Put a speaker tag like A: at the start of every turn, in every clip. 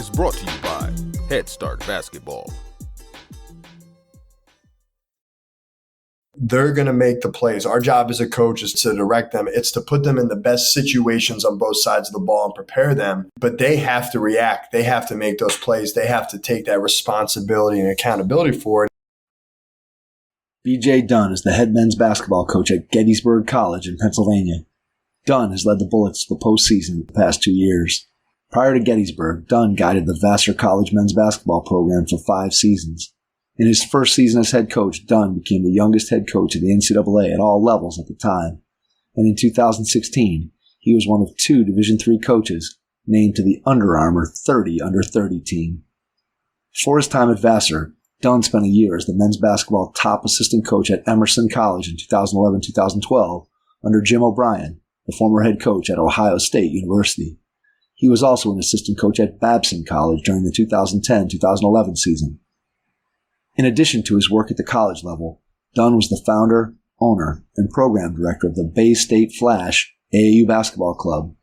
A: is brought to you by Head Start Basketball.
B: They're going to make the plays. Our job as a coach is to direct them. It's to put them in the best situations on both sides of the ball and prepare them. But they have to react. They have to make those plays. They have to take that responsibility and accountability for it.
C: B.J. Dunne is the head men's basketball coach at Gettysburg College in Pennsylvania. Dunne has led the Bullets to the postseason the past 2 years. Prior to Gettysburg, Dunne guided the Vassar College men's basketball program for 5 seasons. In his first season as head coach, Dunne became the youngest head coach of the NCAA at all levels at the time. And in 2016, he was one of 2 Division III coaches named to the Under Armour 30 Under 30 team. For his time at Vassar, Dunne spent a year as the men's basketball top assistant coach at Emerson College in 2011-2012 under Jim O'Brien, the former head coach at Ohio State University. He was also an assistant coach at Babson College during the 2010-2011 season. In addition to his work at the college level, Dunne was the founder, owner, and program director of the Bay State Flash AAU basketball club.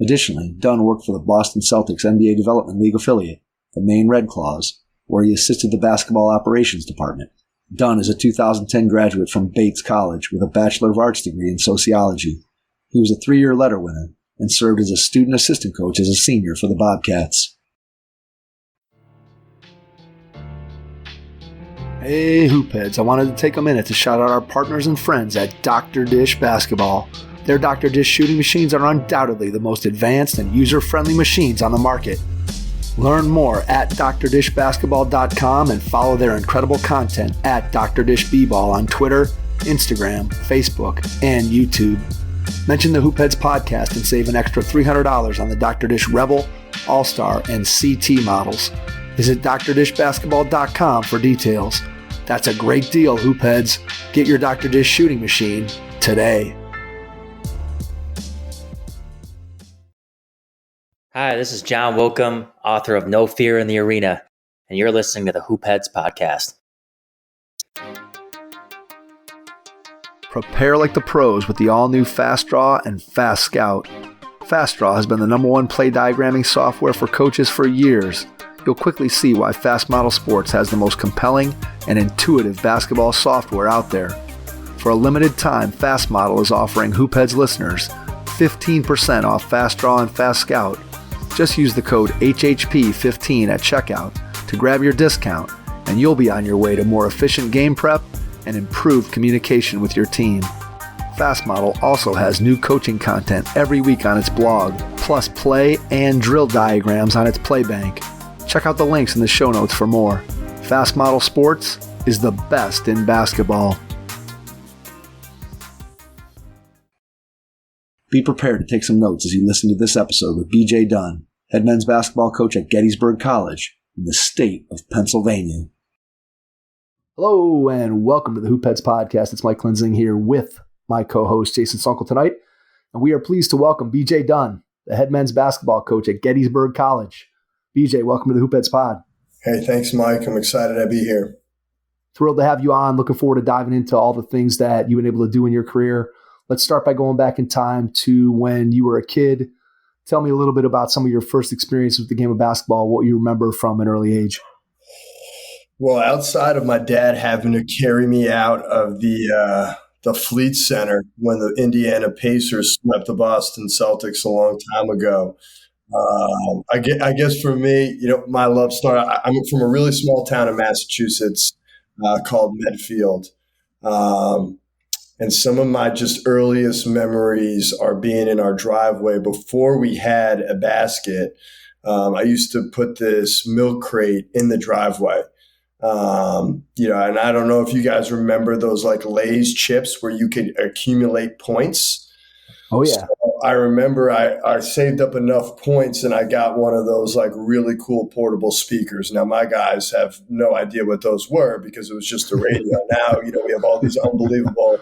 C: Additionally, Dunne worked for the Boston Celtics NBA Development League affiliate, the Maine Red Claws, where he assisted the basketball operations department. Dunne is a 2010 graduate from Bates College with a Bachelor of Arts degree in sociology. He was a 3-year letter winner and served as a student assistant coach as a senior for the Bobcats. Hey Hoopheads, I wanted to take a minute to shout out our partners and friends at Dr. Dish Basketball. Their Dr. Dish shooting machines are undoubtedly the most advanced and user-friendly machines on the market. Learn more at drdishbasketball.com and follow their incredible content at Dr. Dish B-Ball on Twitter, Instagram, Facebook, and YouTube. Mention the Hoopheads podcast and save an extra $300 on the Dr. Dish Rebel, All-Star, and CT models. Visit drdishbasketball.com for details. That's a great deal, Hoopheads. Get your Dr. Dish shooting machine today.
D: Hi, this is John Wilkham, author of No Fear in the Arena, and you're listening to the Hoopheads podcast.
C: Prepare like the pros with the all-new Fast Draw and Fast Scout. Fast Draw has been the #1 play diagramming software for coaches for years. You'll quickly see why Fast Model Sports has the most compelling and intuitive basketball software out there. For a limited time, Fast Model is offering Hoopheads listeners 15% off Fast Draw and Fast Scout. Just use the code HHP15 at checkout to grab your discount, and you'll be on your way to more efficient game prep and improved communication with your team. Fast Model also has new coaching content every week on its blog, plus play and drill diagrams on its Playbank. Check out the links in the show notes for more. Fast Model Sports is the best in basketball. Be prepared to take some notes as you listen to this episode with B.J. Dunne, head men's basketball coach at Gettysburg College in the state of Pennsylvania. Hello and welcome to the Hoopheads podcast. It's Mike Klinzing here with my co-host Jason Sunkel tonight, and we are pleased to welcome B.J. Dunne, the head men's basketball coach at Gettysburg College. BJ, welcome to the Hoopheads pod.
B: Hey, thanks, Mike. I'm excited to be here.
C: Thrilled to have you on. Looking forward to diving into all the things that you've been able to do in your career. Let's start by going back in time to when you were a kid. Tell me a little bit about some of your first experience with the game of basketball, what you remember from an early age.
B: Well, outside of my dad having to carry me out of the Fleet Center when the Indiana Pacers swept the Boston Celtics a long time ago, I guess for me, my love story, I'm from a really small town in Massachusetts called Medfield. And some of my just earliest memories are being in our driveway. Before we had a basket, I used to put this milk crate in the driveway. And I don't know if you guys remember those like Lay's chips where you could accumulate points.
C: Oh, yeah.
B: So I remember I saved up enough points and I got one of those like really cool portable speakers. Now, my guys have no idea what those were because it was just a radio. Now, we have all these unbelievable,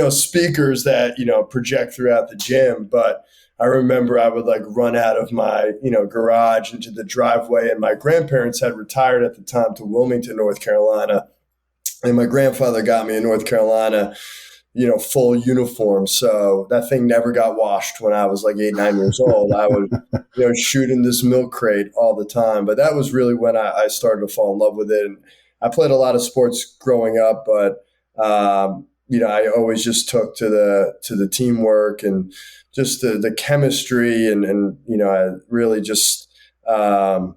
B: speakers that, project throughout the gym. But I remember I would like run out of my, garage into the driveway, and my grandparents had retired at the time to Wilmington, North Carolina. And my grandfather got me in North Carolina full uniform. So that thing never got washed when I was like 8, 9 years old. I was, shooting this milk crate all the time. But that was really when I started to fall in love with it. And I played a lot of sports growing up, but, I always just took to the teamwork and just the chemistry and I really just, the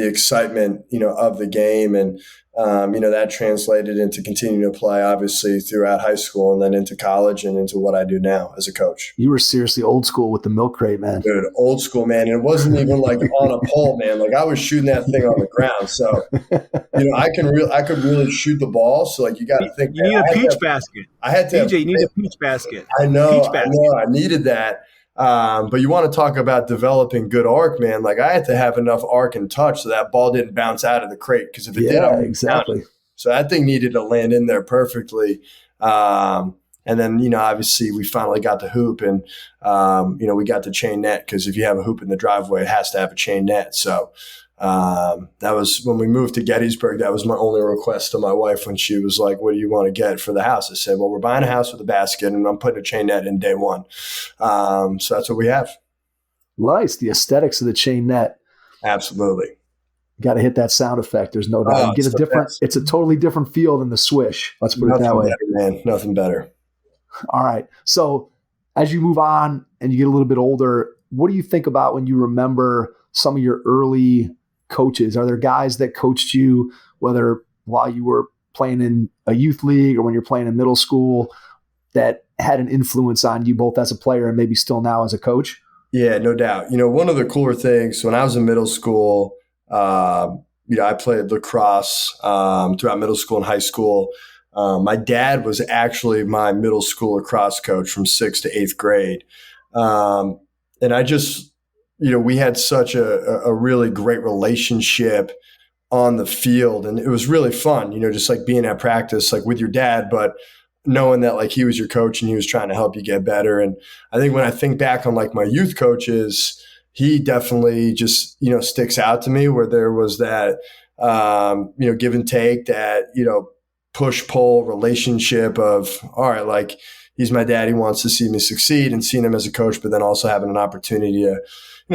B: excitement, of the game. And, that translated into continuing to play, obviously, throughout high school and then into college and into what I do now as a coach.
C: You were seriously old school with the milk crate, man.
B: Dude, old school, man. And it wasn't even like on a pole, man. Like I was shooting that thing on the ground. So, I could really shoot the ball. So, like, you got to think.
E: You need a peach basket.
B: I had to.
E: DJ, you need a peach basket.
B: I know. I needed that. But you want to talk about developing good arc, man. Like I had to have enough arc and touch so that ball didn't bounce out of the crate. Because if it did, I would
C: exactly.
B: So that thing needed to land in there perfectly. And then, obviously we finally got the hoop and, we got the chain net because if you have a hoop in the driveway, it has to have a chain net. So that was when we moved to Gettysburg. That was my only request to my wife when she was like, what do you want to get for the house? I said, well, we're buying a house with a basket and I'm putting a chain net in day one. So that's what we have.
C: Nice. The aesthetics of the chain net.
B: Absolutely.
C: Got to hit that sound effect. There's no doubt. It's a totally different feel than the swish. Let's put it that way.
B: Better, man. Nothing better.
C: All right. So as you move on and you get a little bit older, what do you think about when you remember some of your early coaches? Are there guys that coached you, whether while you were playing in a youth league or when you're playing in middle school, that had an influence on you both as a player and maybe still now as a coach?
B: Yeah, no doubt. One of the cooler things when I was in middle school, I played lacrosse throughout middle school and high school. My dad was actually my middle school lacrosse coach from 6th to 8th grade. And I just, we had such a really great relationship on the field. And it was really fun, just like being at practice, like with your dad, but knowing that like he was your coach and he was trying to help you get better. And I think when I think back on like my youth coaches, he definitely just, sticks out to me where there was that, give and take, that, push-pull relationship of, all right, like he's my dad, he wants to see me succeed and seeing him as a coach, but then also having an opportunity to,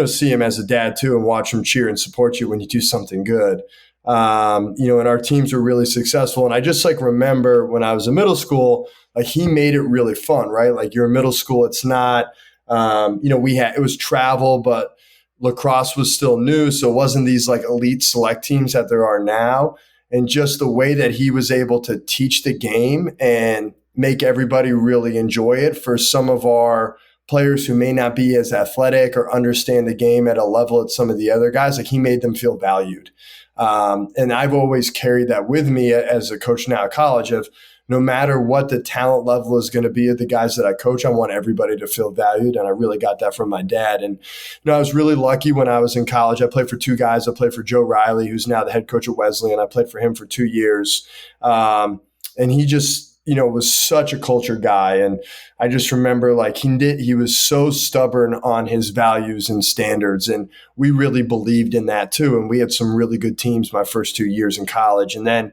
B: see him as a dad too and watch him cheer and support you when you do something good. And our teams were really successful. And I just like remember when I was in middle school, like he made it really fun, right? Like you're in middle school, it's not, it was travel, but lacrosse was still new. So it wasn't these like elite select teams that there are now. And just the way that he was able to teach the game and make everybody really enjoy it for some of our players who may not be as athletic or understand the game at a level at some of the other guys, like he made them feel valued. And I've always carried that with me as a coach now at college of, no matter what the talent level is going to be of the guys that I coach, I want everybody to feel valued. And I really got that from my dad. And, I was really lucky when I was in college. I played for two guys. I played for Joe Riley, who's now the head coach at Wesleyan. I played for him for 2 years. And he just, was such a culture guy. And I just remember like he was so stubborn on his values and standards. And we really believed in that too. And we had some really good teams my first 2 years in college. And then,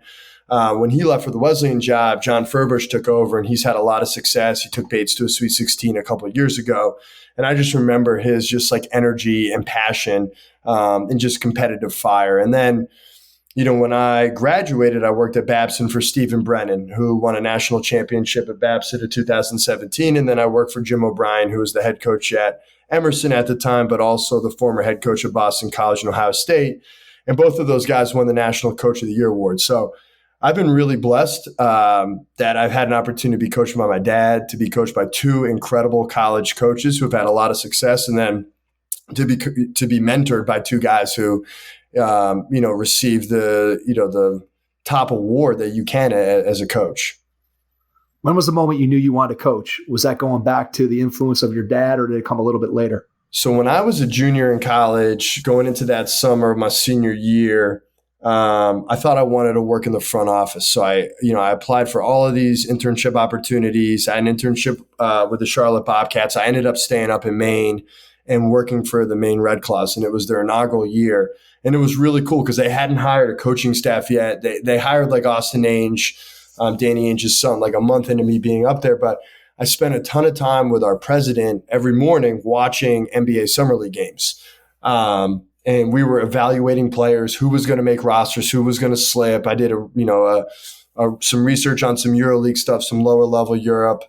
B: when he left for the Wesleyan job, John Furbush took over, and he's had a lot of success. He took Bates to a Sweet 16 a couple of years ago. And I just remember his just like energy and passion and just competitive fire. And then, when I graduated, I worked at Babson for Stephen Brennan, who won a national championship at Babson in 2017. And then I worked for Jim O'Brien, who was the head coach at Emerson at the time, but also the former head coach of Boston College and Ohio State. And both of those guys won the National Coach of the Year award. So I've been really blessed that I've had an opportunity to be coached by my dad, to be coached by two incredible college coaches who have had a lot of success, and then to be mentored by two guys who, received the top award that you can as a coach.
C: When was the moment you knew you wanted to coach? Was that going back to the influence of your dad, or did it come a little bit later?
B: So when I was a junior in college, going into that summer of my senior year, I thought I wanted to work in the front office. So I applied for all of these internship opportunities. I had an internship with the Charlotte Bobcats. I ended up staying up in Maine and working for the Maine Red Claws, and it was their inaugural year. And it was really cool because they hadn't hired a coaching staff yet. They hired like Austin Ainge, Danny Ainge's son, like a month into me being up there. But I spent a ton of time with our president every morning watching NBA Summer League games. And we were evaluating players, who was going to make rosters, who was going to slip. I did some research on some EuroLeague stuff, some lower level Europe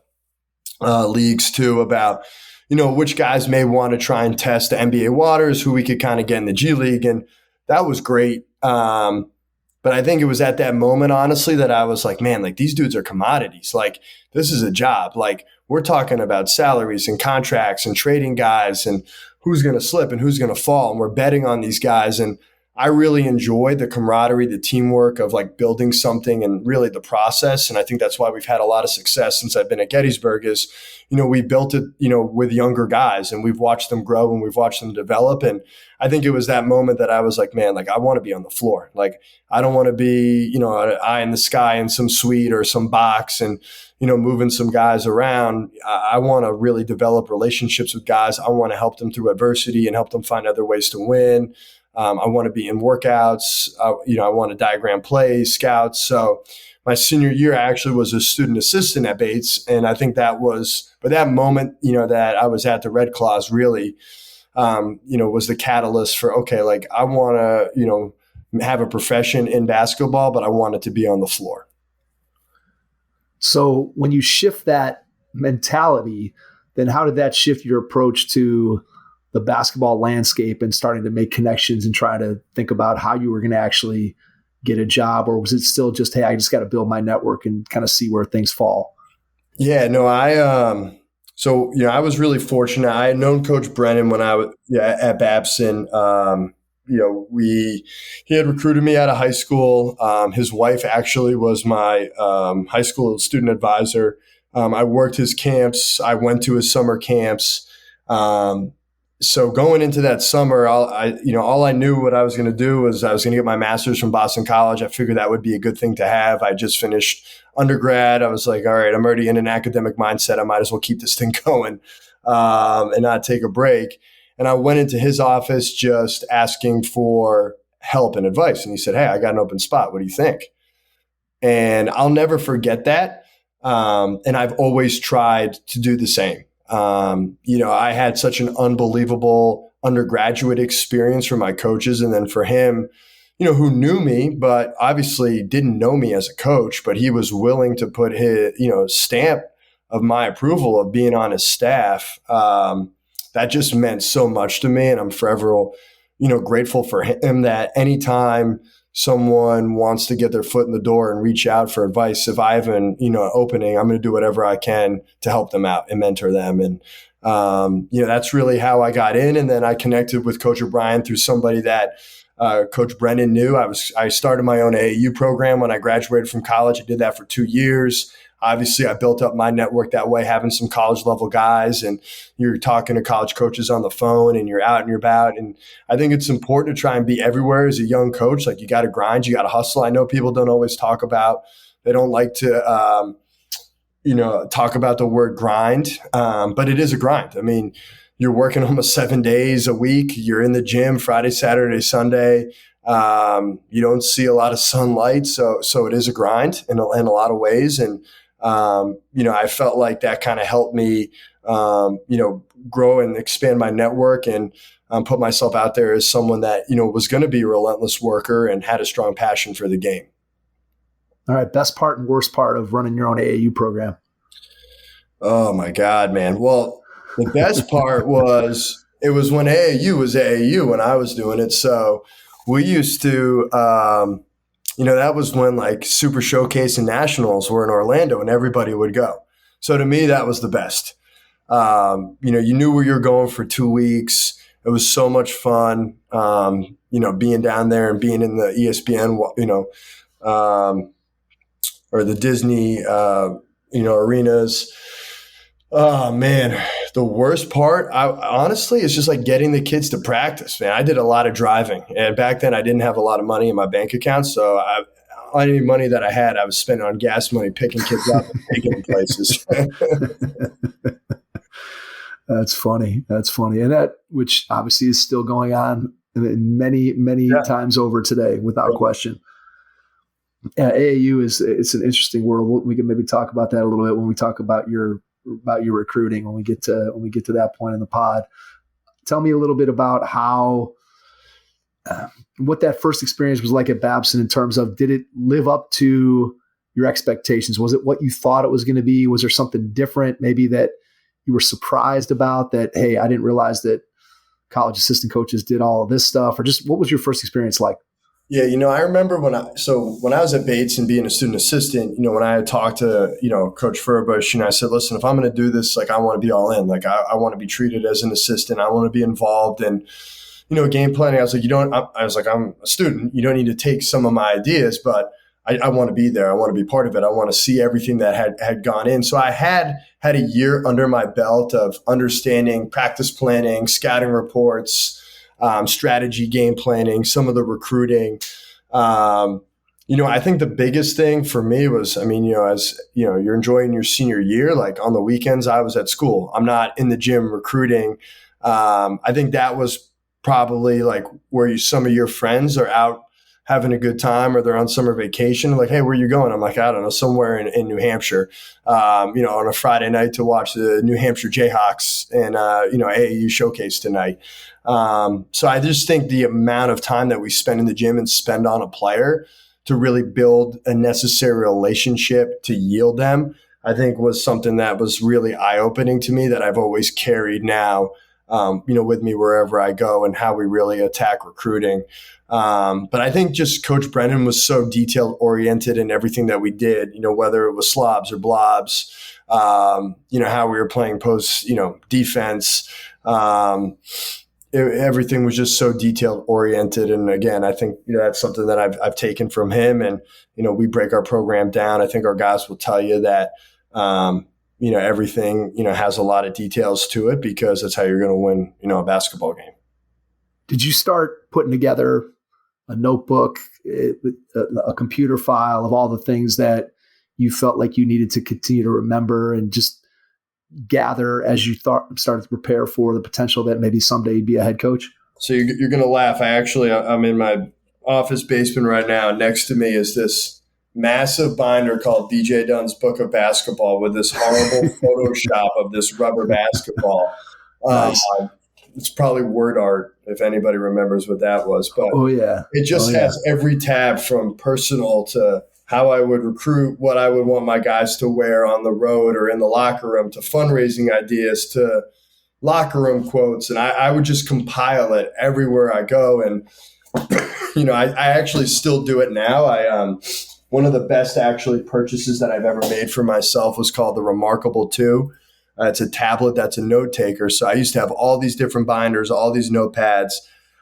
B: leagues too, about which guys may want to try and test the NBA waters, who we could kind of get in the G League. And that was great. But I think it was at that moment, honestly, that I was like, man, like these dudes are commodities. Like this is a job. Like we're talking about salaries and contracts and trading guys and who's going to slip and who's going to fall. And we're betting on these guys. And I really enjoy the camaraderie, the teamwork of like building something and really the process. And I think that's why we've had a lot of success since I've been at Gettysburg is, we built it, with younger guys and we've watched them grow and we've watched them develop. And I think it was that moment that I was like, man, like I want to be on the floor. Like I don't want to be, an eye in the sky in some suite or some box and, moving some guys around. I want to really develop relationships with guys. I want to help them through adversity and help them find other ways to win. I want to be in workouts. I want to diagram plays, scouts. So my senior year, I actually was a student assistant at Bates. And I think that was, but that moment, that I was at the Red Claws really, was the catalyst for, okay, like I want to, have a profession in basketball, but I want it to be on the floor.
C: So when you shift that mentality, then how did that shift your approach to the basketball landscape and starting to make connections and try to think about how you were going to actually get a job? Or was it still just, hey, I just got to build my network and kind of see where things fall? Yeah, no,
B: I was really fortunate. I had known Coach Brennan when I was at Babson. He had recruited me out of high school. His wife actually was my high school student advisor. I worked his camps. I went to his summer camps. So going into that summer, all I knew what I was going to do was I was going to get my master's from Babson College. I figured that would be a good thing to have. I just finished undergrad. I was like, all right, I'm already in an academic mindset. I might as well keep this thing going and not take a break. And I went into his office just asking for help and advice. And he said, hey, I got an open spot. What do you think? And I'll never forget that. And I've always tried to do the same. I had such an unbelievable undergraduate experience from my coaches. And then for him, who knew me, but obviously didn't know me as a coach, but he was willing to put his, stamp of my approval of being on his staff. That just meant so much to me. And I'm forever, grateful for him that anytime someone wants to get their foot in the door and reach out for advice, if I have an opening, I'm going to do whatever I can to help them out and mentor them. And, that's really how I got in. And then I connected with Coach O'Brien through somebody that Coach Brennan knew. I started my own AAU program when I graduated from college. I did that for 2 years. Obviously, I built up my network that way, having some college level guys, and you're talking to college coaches on the phone and you're out and you're about. And I think it's important to try and be everywhere as a young coach. Like you got to grind, you got to hustle. I know people don't always talk about, they don't like to, talk about the word grind, but it is a grind. I mean, you're working almost 7 days a week. You're in the gym Friday, Saturday, Sunday. You don't see a lot of sunlight. So it is a grind in a lot of ways. And, I felt like that kind of helped me, grow and expand my network and put myself out there as someone that, was going to be a relentless worker and had a strong passion for the game.
C: All right. Best part and worst part of running your own AAU program?
B: Oh, my God, man. Well, the best part was it was when AAU was AAU when I was doing it. So we used to that was when like Super Showcase and Nationals were in Orlando and everybody would go. So to me, that was the best. You knew where you're going for 2 weeks. It was so much fun, being down there and being in the ESPN, or the Disney, arenas. Oh, man. The worst part, honestly, is just like getting the kids to practice, man. I did a lot of driving. And back then, I didn't have a lot of money in my bank account. So any money that I had, I was spending on gas money, picking kids up and taking them places.
C: That's funny. And that, which obviously is still going on many, many times over today, without question. AAU it's an interesting world. We can maybe talk about that a little bit when we talk about your recruiting when we get to that point in the pod. Tell me a little bit about how what that first experience was like at Babson in terms of, did it live up to your expectations? Was it what you thought it was going to be? Was there something different maybe that you were surprised about, that, hey, I didn't realize that college assistant coaches did all of this stuff? Or just what was your first experience like?
B: Yeah, I remember when I was at Bates and being a student assistant, when I had talked to, Coach Furbush, I said, listen, if I'm going to do this, like, I want to be all in. Like, I want to be treated as an assistant. I want to be involved in, game planning. I was like, I'm a student. You don't need to take some of my ideas, but I want to be there. I want to be part of it. I want to see everything that had gone in. So I had a year under my belt of understanding practice planning, scouting reports, strategy, game planning, some of the recruiting. I think the biggest thing for me was, as you're enjoying your senior year, like on the weekends, I was at school. I'm not in the gym recruiting. I think that was probably like where some of your friends are out having a good time, or they're on summer vacation. Like, hey, where are you going? I'm like, I don't know, somewhere in New Hampshire, on a Friday night to watch the New Hampshire Jayhawks and, AAU showcase tonight. So I just think the amount of time that we spend in the gym and spend on a player to really build a necessary relationship to yield them, I think was something that was really eye-opening to me, that I've always carried now, with me wherever I go, and how we really attack recruiting. But I think just Coach Brennan was so detailed oriented in everything that we did, whether it was slobs or blobs, how we were playing post, defense. Everything was just so detailed oriented. And again, I think, that's something that I've taken from him. And, we break our program down. I think our guys will tell you that, everything, has a lot of details to it, because that's how you're going to win, a basketball game.
C: Did you start putting together a notebook, a computer file of all the things that you felt like you needed to continue to remember and just gather as you started to prepare for the potential that maybe someday you'd be a head coach?
B: So you're going to laugh. I'm in my office basement right now. Next to me is this massive binder called DJ Dunne's Book of Basketball, with this horrible Photoshop of this rubber basketball.
C: Nice.
B: It's probably word art, if anybody remembers what that was. But it just has every tab, from personal to how I would recruit, what I would want my guys to wear on the road or in the locker room, to fundraising ideas, to locker room quotes. And I would just compile it everywhere I go. And, I actually still do it now. One of the best actually purchases that I've ever made for myself was called the Remarkable 2. It's a tablet that's a note taker. So I used to have all these different binders, all these notepads.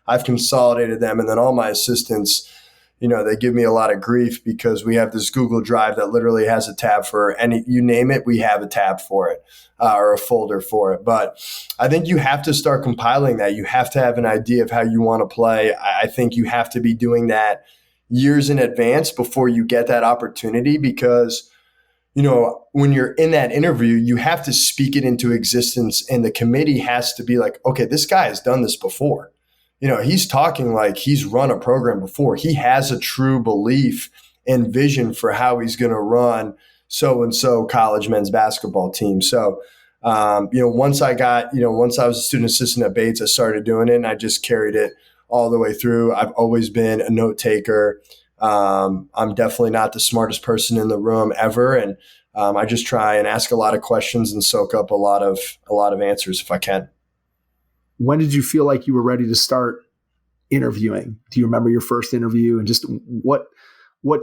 B: I've consolidated them. And then all my assistants, they give me a lot of grief, because we have this Google Drive that literally has a tab for any, you name it, we have a tab for it, or a folder for it. But I think you have to start compiling that. You have to have an idea of how you want to play. I think you have to be doing that years in advance before you get that opportunity, because when you're in that interview, you have to speak it into existence, and the committee has to be like, okay, this guy has done this before. He's talking like he's run a program before. He has a true belief and vision for how he's going to run so-and-so college men's basketball team. So, once I was a student assistant at Bates, I started doing it, and I just carried it all the way through. I've always been a note taker. I'm definitely not the smartest person in the room ever. And I just try and ask a lot of questions and soak up a lot of answers if I can.
C: When did you feel like you were ready to start interviewing? Do you remember your first interview, and just what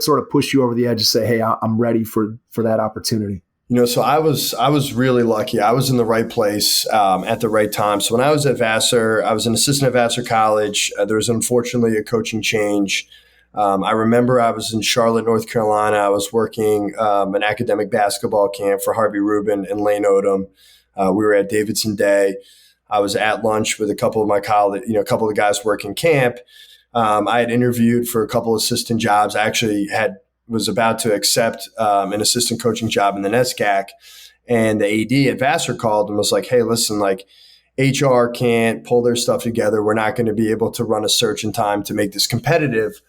C: sort of pushed you over the edge to say, hey, I'm ready for that opportunity?
B: So I was really lucky. I was in the right place at the right time. So when I was at Vassar, I was an assistant at Vassar College. There was unfortunately a coaching change. I remember I was in Charlotte, North Carolina. I was working an academic basketball camp for Harvey Rubin and Lane Odom. We were at Davidson Day. I was at lunch with a couple of my college, a couple of the guys working camp. I had interviewed for a couple of assistant jobs. I actually was about to accept an assistant coaching job in the NESCAC, and the AD at Vassar called and was like, hey, listen, like, HR can't pull their stuff together. We're not going to be able to run a search in time to make this competitive.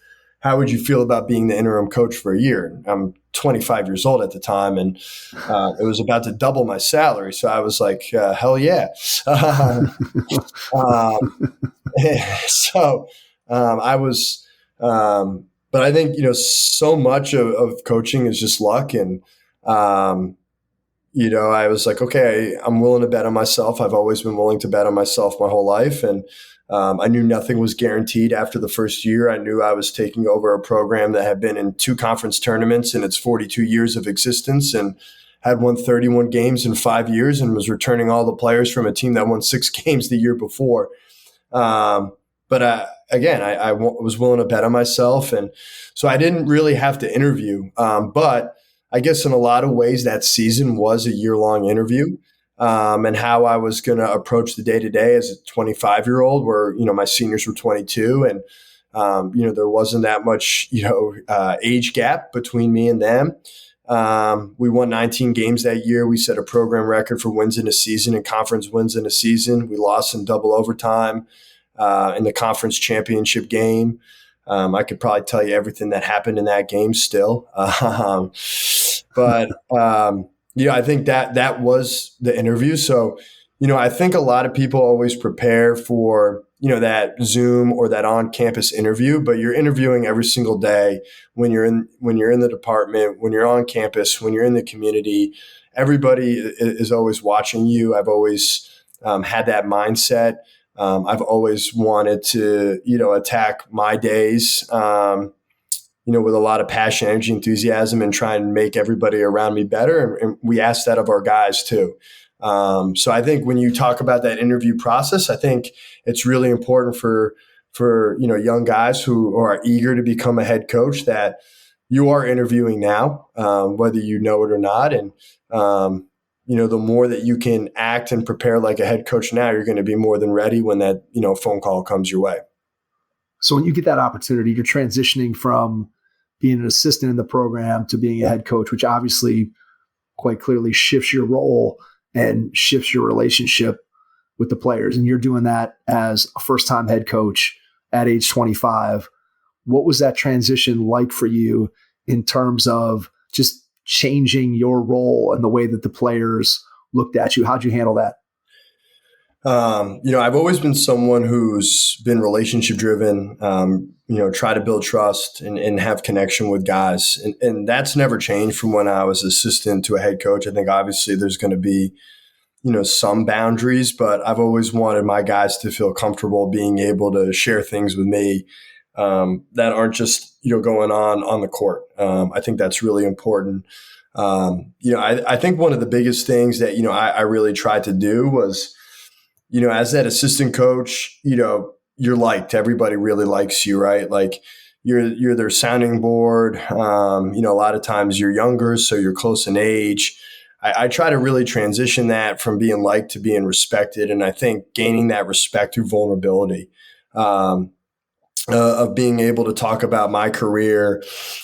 B: how would you feel about being the interim coach for a year? I'm 25 years old at the time, and it was about to double my salary. So I was like, hell yeah. I was, but I think, so much of coaching is just luck. And, I was like, okay, I'm willing to bet on myself. I've always been willing to bet on myself my whole life. And I knew nothing was guaranteed after the first year. I knew I was taking over a program that had been in 2 conference tournaments in its 42 years of existence and had won 31 games in 5 years and was returning all the players from a team that won 6 games the year before. But I was willing to bet on myself. And so I didn't really have to interview. But I guess in a lot of ways that season was a year-long interview. And how I was going to approach the day-to-day as a 25-year-old where, my seniors were 22 and, there wasn't that much, age gap between me and them. We won 19 games that year. We set a program record for wins in a season and conference wins in a season. We lost in double overtime in the conference championship game. I could probably tell you everything that happened in that game still. I think that was the interview. So, I think a lot of people always prepare for, that Zoom or that on-campus interview, but you're interviewing every single day when you're in the department, when you're on campus, when you're in the community. Everybody is always watching you. I've always had that mindset. I've always wanted to, attack my days, with a lot of passion, energy, enthusiasm, and try and make everybody around me better. And we ask that of our guys too. So I think when you talk about that interview process, I think it's really important for young guys who are eager to become a head coach that you are interviewing now, whether you know it or not. And, the more that you can act and prepare like a head coach now, you're going to be more than ready when that, phone call comes your way.
C: So when you get that opportunity, you're transitioning from being an assistant in the program to being a head coach, which obviously quite clearly shifts your role and shifts your relationship with the players. And you're doing that as a first-time head coach at age 25. What was that transition like for you in terms of just changing your role and the way that the players looked at you? How'd you handle that?
B: I've always been someone who's been relationship driven, try to build trust and have connection with guys. And that's never changed from when I was assistant to a head coach. I think obviously there's going to be, some boundaries, but I've always wanted my guys to feel comfortable being able to share things with me that aren't just, going on the court. I think that's really important. I think one of the biggest things that, I really tried to do was, as that assistant coach, you're liked. Everybody really likes you, right? Like you're their sounding board. A lot of times you're younger, so you're close in age. I try to really transition that from being liked to being respected. And I think gaining that respect through vulnerability, of being able to talk about my career,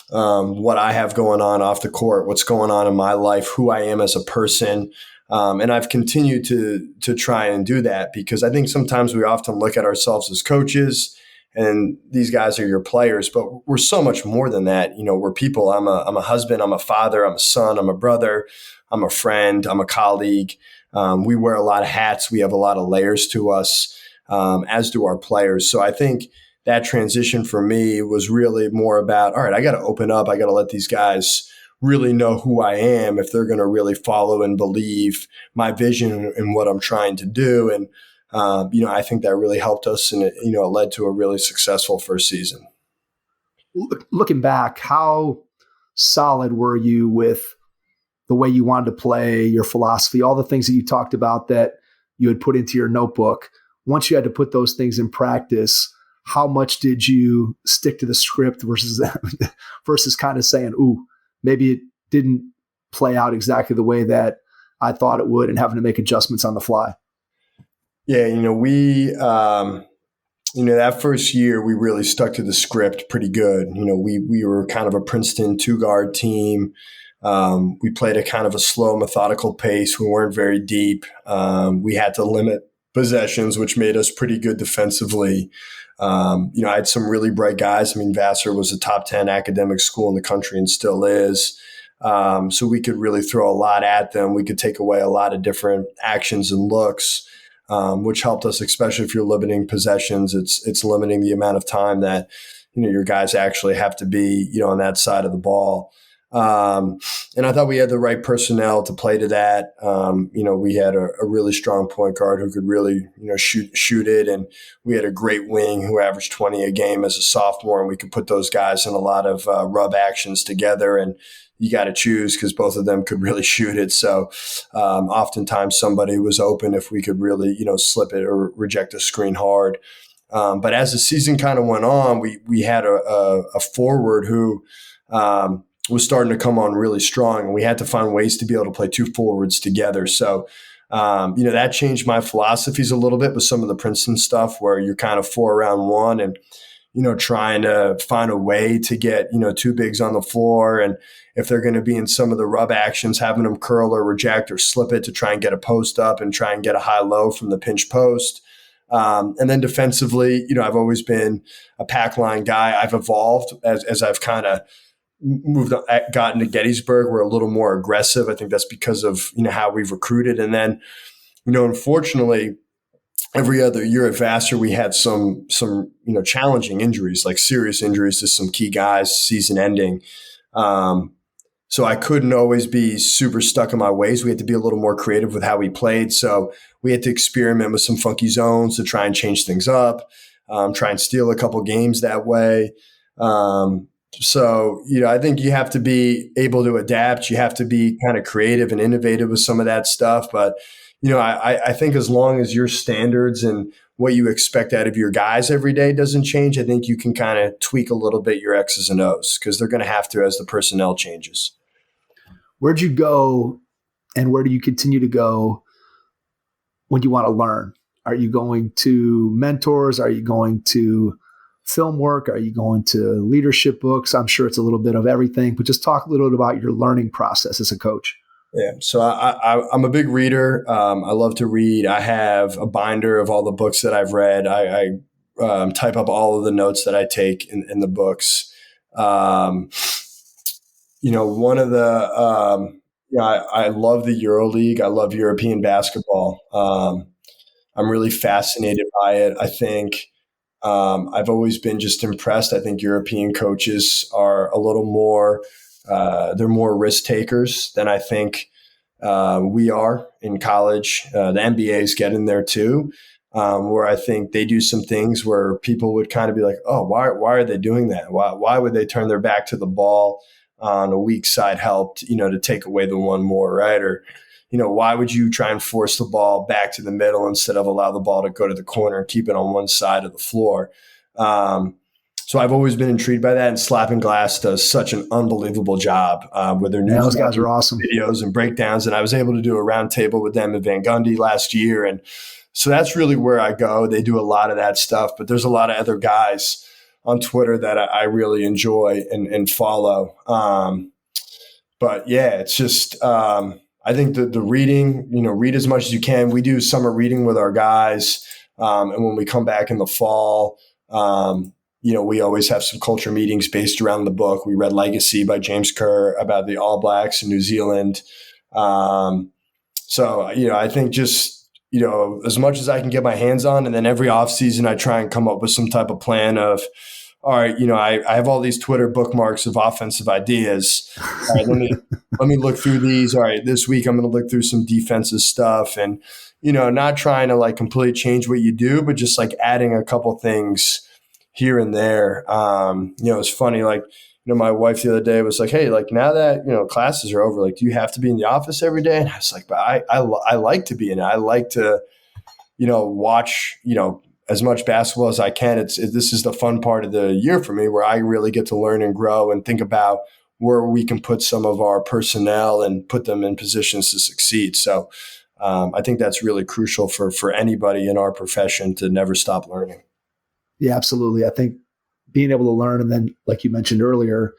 B: what I have going on off the court, what's going on in my life, who I am as a person. And I've continued to try and do that because I think sometimes we often look at ourselves as coaches and these guys are your players, but we're so much more than that. We're people. I'm a husband, I'm a father, I'm a son, I'm a brother, I'm a friend, I'm a colleague. We wear a lot of hats. We have a lot of layers to us, as do our players. So I think that transition for me was really more about, all right, I got to open up. I got to let these guys really know who I am if they're going to really follow and believe my vision and what I'm trying to do. And, I think that really helped us and it led to a really successful first season.
C: Looking back, how solid were you with the way you wanted to play, your philosophy, all the things that you talked about that you had put into your notebook? Once you had to put those things in practice, how much did you stick to the script versus kind of saying, ooh, maybe it didn't play out exactly the way that I thought it would and having to make adjustments on the fly?
B: Yeah, that first year we really stuck to the script pretty good. We were kind of a Princeton 2-guard team. We played a kind of a slow, methodical pace. We weren't very deep. We had to limit possessions, which made us pretty good defensively. I had some really bright guys. I mean, Vassar was a top 10 academic school in the country and still is. So we could really throw a lot at them. We could take away a lot of different actions and looks, which helped us, especially if you're limiting possessions. It's limiting the amount of time that, your guys actually have to be, on that side of the ball. And I thought we had the right personnel to play to that. We had a really strong point guard who could really, shoot it. And we had a great wing who averaged 20 a game as a sophomore. And we could put those guys in a lot of rub actions together. And you got to choose because both of them could really shoot it. So oftentimes somebody was open if we could really, slip it or reject a screen hard. But as the season kind of went on, we had a forward who was starting to come on really strong, and we had to find ways to be able to play two forwards together. So, that changed my philosophies a little bit with some of the Princeton stuff where you're kind of 4-around-1 and, trying to find a way to get, two bigs on the floor. And if they're going to be in some of the rub actions, having them curl or reject or slip it to try and get a post up and try and get a high-low from the pinch post. And then defensively, I've always been a pack line guy. I've evolved as I've kind of gotten to Gettysburg. We're a little more aggressive. I think that's because of, how we've recruited. And then, unfortunately, every other year at Vassar, we had some challenging injuries, like serious injuries to some key guys, season ending. So I couldn't always be super stuck in my ways. We had to be a little more creative with how we played. So we had to experiment with some funky zones to try and change things up, try and steal a couple games that way. So, I think you have to be able to adapt. You have to be kind of creative and innovative with some of that stuff. But, I think as long as your standards and what you expect out of your guys every day doesn't change, I think you can kind of tweak a little bit your X's and O's because they're going to have to as the personnel changes.
C: Where'd you go and where do you continue to go when you want to learn? Are you going to mentors? Are you going to film work? Are you going to leadership books? I'm sure it's a little bit of everything, but just talk a little bit about your learning process as a coach.
B: Yeah, so I'm a big reader. I love to read. I have a binder of all the books that I've read. I type up all of the notes that I take in the books. One of the I love the EuroLeague. I love European basketball. I'm really fascinated by it. I think I've always been just impressed. I think European coaches are a little more they're more risk takers than I think we are in college. The NBA is getting there too, where I think they do some things where people would kind of be like, oh, why are they doing that? Why would they turn their back to the ball on a weak side help, to take away the one more, right? Or, why would you try and force the ball back to the middle instead of allow the ball to go to the corner and keep it on one side of the floor? So I've always been intrigued by that, and Slapping Glass does such an unbelievable job with their news.
C: Those guys are awesome.
B: Videos and breakdowns, and I was able to do a roundtable with them at Van Gundy last year, and so that's really where I go. They do a lot of that stuff, but there's a lot of other guys on Twitter that I really enjoy and follow. But yeah, it's just I think the reading, read as much as you can. We do summer reading with our guys, and when we come back in the fall. We always have some culture meetings based around the book. We read Legacy by James Kerr about the All Blacks in New Zealand. So I think just, as much as I can get my hands on, and then every off season I try and come up with some type of plan of, all right, I have all these Twitter bookmarks of offensive ideas. All right, let me look through these. All right, this week I'm going to look through some defensive stuff and, not trying to like completely change what you do, but just like adding a couple things here and there. It's funny, like, my wife the other day was like, hey, like now that, classes are over, like, do you have to be in the office every day? And I was like, but I like to be in it. I like to, watch, as much basketball as I can. This is the fun part of the year for me where I really get to learn and grow and think about where we can put some of our personnel and put them in positions to succeed. So I think that's really crucial for anybody in our profession to never stop learning.
C: Yeah, absolutely. I think being able to learn, and then, like you mentioned earlier,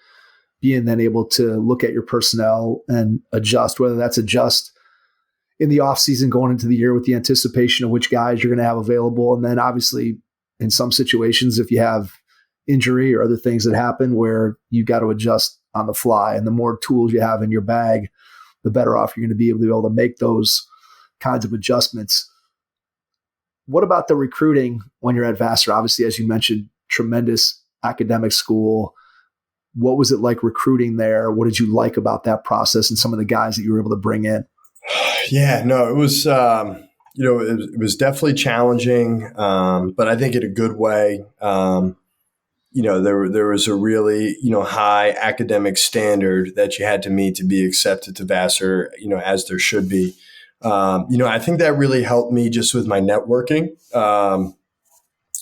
C: being then able to look at your personnel and adjust, whether that's adjust in the off season going into the year with the anticipation of which guys you're going to have available. And then obviously in some situations, if you have injury or other things that happen where you got to adjust on the fly. And the more tools you have in your bag, the better off you're going to be able to make those kinds of adjustments. What about the recruiting when you're at Vassar? Obviously, as you mentioned, tremendous academic school. What was it like recruiting there? What did you like about that process and some of the guys that you were able to bring in?
B: Yeah, no, it was, it was definitely challenging, but I think in a good way. There was a really, high academic standard that you had to meet to be accepted to Vassar, as there should be. I think that really helped me just with my networking,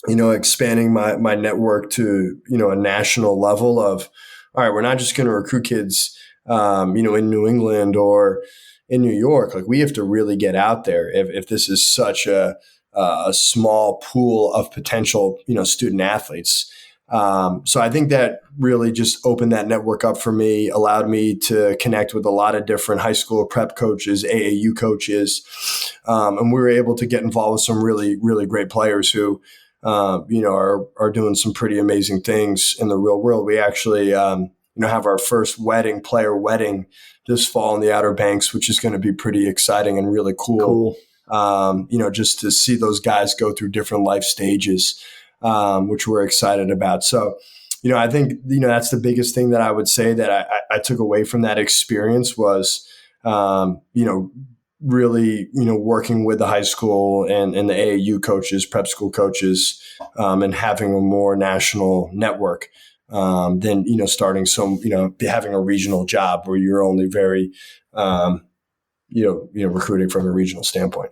B: expanding my network to, a national level of, all right, we're not just going to recruit kids, in New England or in New York. Like, we have to really get out there if this is such a small pool of potential, student athletes. So I think that really just opened that network up for me, allowed me to connect with a lot of different high school prep coaches, AAU coaches. And we were able to get involved with some really, really great players who, are doing some pretty amazing things in the real world. We actually, have our first player wedding this fall in the Outer Banks, which is going to be pretty exciting and really cool. Just to see those guys go through different life stages. Which we're excited about. So, I think, that's the biggest thing that I would say that I took away from that experience was, really, working with the high school and the AAU coaches, prep school coaches, and having a more national network than, starting having a regional job where you're only very, recruiting from a regional standpoint.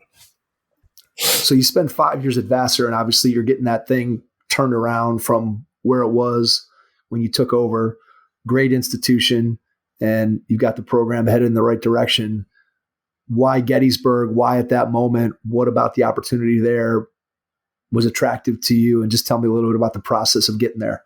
C: So you spend 5 years at Vassar, and obviously you're getting that thing turned around from where it was when you took over. Great institution, and you've got the program headed in the right direction. Why Gettysburg? Why at that moment? What about the opportunity there was attractive to you? And just tell me a little bit about the process of getting there.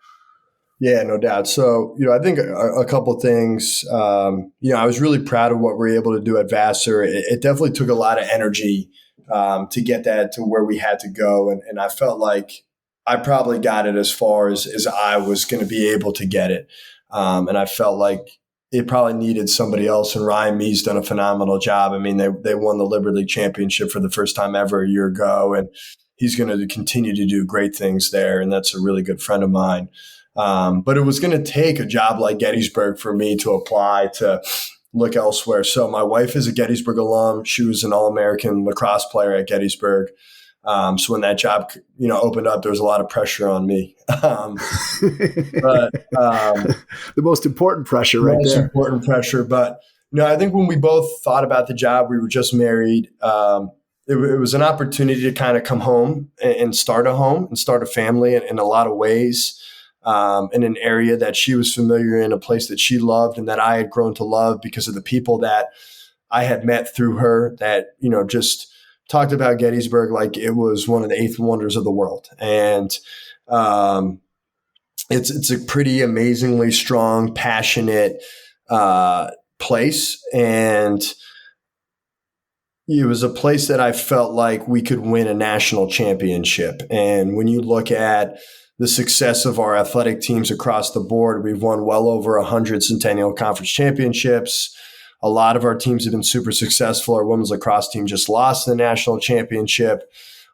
B: Yeah, no doubt. So, I think a couple of things. I was really proud of what we were able to do at Vassar. It definitely took a lot of energy to get that to where we had to go. And I felt like I probably got it as far as I was going to be able to get it. And I felt like it probably needed somebody else. And Ryan Mee's done a phenomenal job. I mean, they won the Liberty League championship for the first time ever a year ago. And he's going to continue to do great things there. And that's a really good friend of mine. But it was going to take a job like Gettysburg for me to apply to look elsewhere. So my wife is a Gettysburg alum. She was an All-American lacrosse player at Gettysburg. So when that job, opened up, there was a lot of pressure on me. The
C: most important pressure right there. The most
B: important pressure. But, I think when we both thought about the job, we were just married. It was an opportunity to kind of come home and start a home and start a family in a lot of ways. In an area that she was familiar in, a place that she loved and that I had grown to love because of the people that I had met through her that, just talked about Gettysburg like it was one of the eighth wonders of the world. And it's a pretty amazingly strong, passionate place. And it was a place that I felt like we could win a national championship. And when you look at the success of our athletic teams across the board, we've won well over 100 Centennial Conference championships. A lot of our teams have been super successful. Our women's lacrosse team just lost the national championship.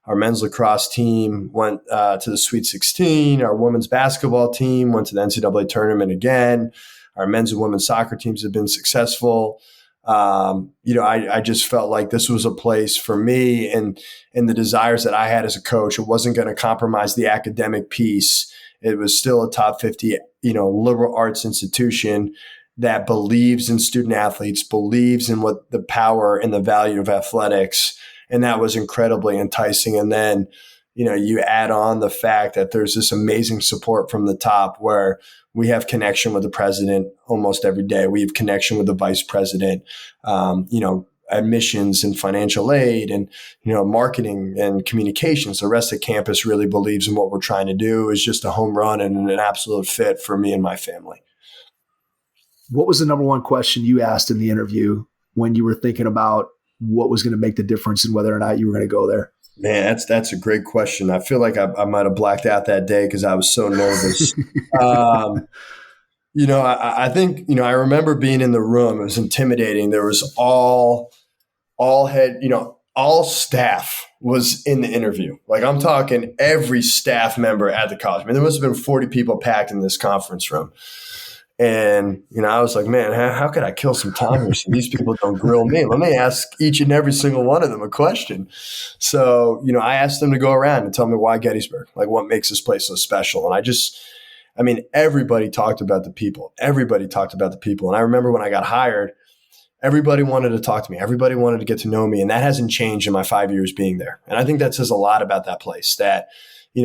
B: Our men's lacrosse team went to the Sweet 16. Our women's basketball team went to the NCAA tournament again. Our men's and women's soccer teams have been successful. I just felt like this was a place for me and the desires that I had as a coach. It wasn't going to compromise the academic piece. It was still a top 50, liberal arts institution that believes in student athletes, believes in what the power and the value of athletics. And that was incredibly enticing. And then, you add on the fact that there's this amazing support from the top where we have connection with the president almost every day. We have connection with the vice president, admissions and financial aid and, marketing and communications. The rest of campus really believes in what we're trying to do. Is just a home run and an absolute fit for me and my family.
C: What was the number one question you asked in the interview when you were thinking about what was going to make the difference and whether or not you were going to go there?
B: Man, that's a great question. I feel like I might have blacked out that day because I was so nervous. um, I think, I remember being in the room. It was intimidating. There was all staff was in the interview. Like, I'm talking every staff member at the college. I mean, there must have been 40 people packed in this conference room. And, I was like, man, how could I kill some time here so these people don't grill me? Let me ask each and every single one of them a question. So, I asked them to go around and tell me why Gettysburg, like what makes this place so special. And everybody talked about the people. Everybody talked about the people. And I remember when I got hired, everybody wanted to talk to me. Everybody wanted to get to know me. And that hasn't changed in my 5 years being there. And I think that says a lot about that place, that,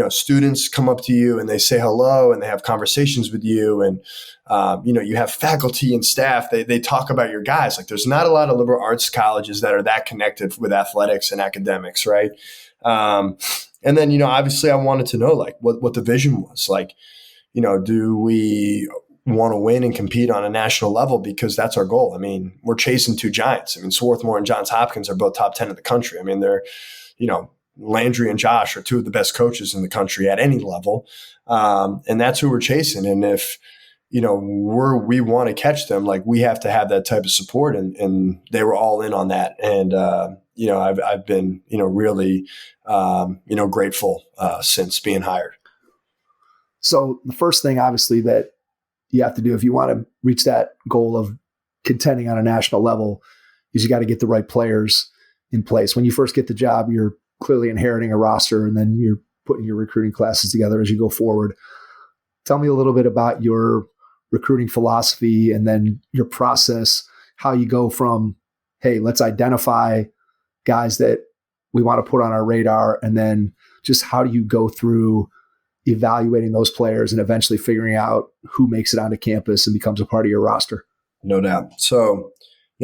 B: students come up to you and they say hello and they have conversations with you. And, you have faculty and staff. They talk about your guys. Like, there's not a lot of liberal arts colleges that are that connected with athletics and academics, right? And then, obviously I wanted to know, like, what the vision was. Like, do we want to win and compete on a national level? Because that's our goal. I mean, we're chasing two giants. I mean, Swarthmore and Johns Hopkins are both top 10 in the country. I mean, they're, Landry and Josh are two of the best coaches in the country at any level. And that's who we're chasing. And if, we want to catch them, like, we have to have that type of support. And they were all in on that. And, I've been, really, grateful since being hired.
C: So the first thing, obviously, that you have to do if you want to reach that goal of contending on a national level is you got to get the right players in place. When you first get the job, you're clearly inheriting a roster, and then you're putting your recruiting classes together as you go forward. Tell me a little bit about your recruiting philosophy and then your process, how you go from, hey, let's identify guys that we want to put on our radar, and then just how do you go through evaluating those players and eventually figuring out who makes it onto campus and becomes a part of your roster?
B: No doubt. So,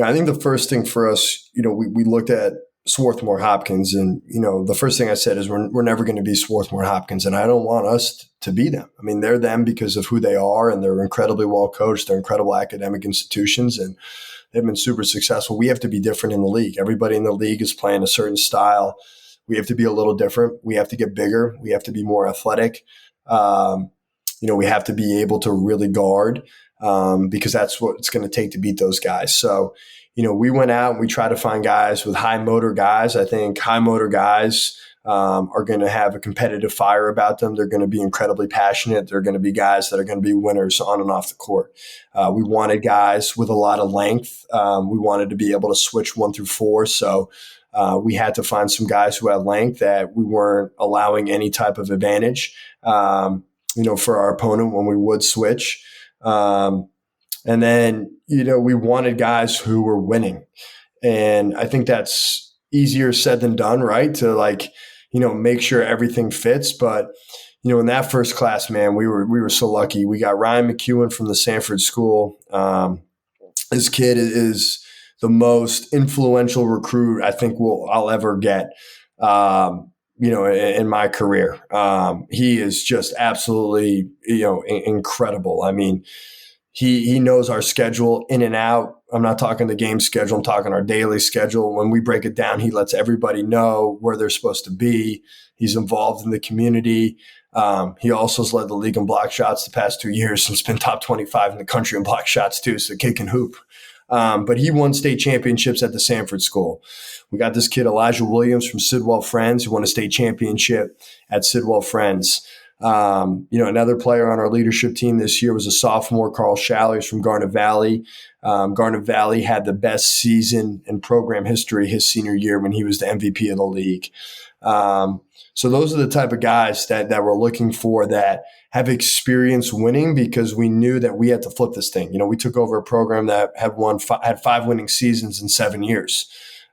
B: I think the first thing for us, we looked at Swarthmore Hopkins, and, the first thing I said is we're never going to be Swarthmore Hopkins, and I don't want us to be them. I mean, they're them because of who they are, and they're incredibly well coached. They're incredible academic institutions, and they've been super successful. We have to be different in the league. Everybody in the league is playing a certain style. We have to be a little different. We have to get bigger. We have to be more athletic. We have to be able to really guard because that's what it's going to take to beat those guys. So, we went out and we tried to find guys with high motor guys. I think high motor guys are going to have a competitive fire about them. They're going to be incredibly passionate. They're going to be guys that are going to be winners on and off the court. We wanted guys with a lot of length. We wanted to be able to switch 1 through 4. So we had to find some guys who had length that we weren't allowing any type of advantage, for our opponent when we would switch. And then, we wanted guys who were winning. And I think that's easier said than done, right? To make sure everything fits. But, in that first class, man, we were so lucky. We got Ryan McEwen from the Sanford School. This kid is the most influential recruit I think I'll ever get, in my career. He is just absolutely, incredible. I mean, he knows our schedule in and out. I'm not talking the game schedule. I'm talking our daily schedule. When we break it down, he lets everybody know where they're supposed to be. He's involved in the community. He also has led the league in block shots the past 2 years and has been top 25 in the country in block shots too. So kid can hoop. But he won state championships at the Sanford School. We got this kid, Elijah Williams from Sidwell Friends, who won a state championship at Sidwell Friends. Another player on our leadership team this year was a sophomore, Carl Shallers from Garnet Valley. Garnet Valley had the best season in program history his senior year when he was the MVP of the league. So those are the type of guys that we're looking for that have experience winning, because we knew that we had to flip this thing. We took over a program that had 5 winning seasons in 7 years,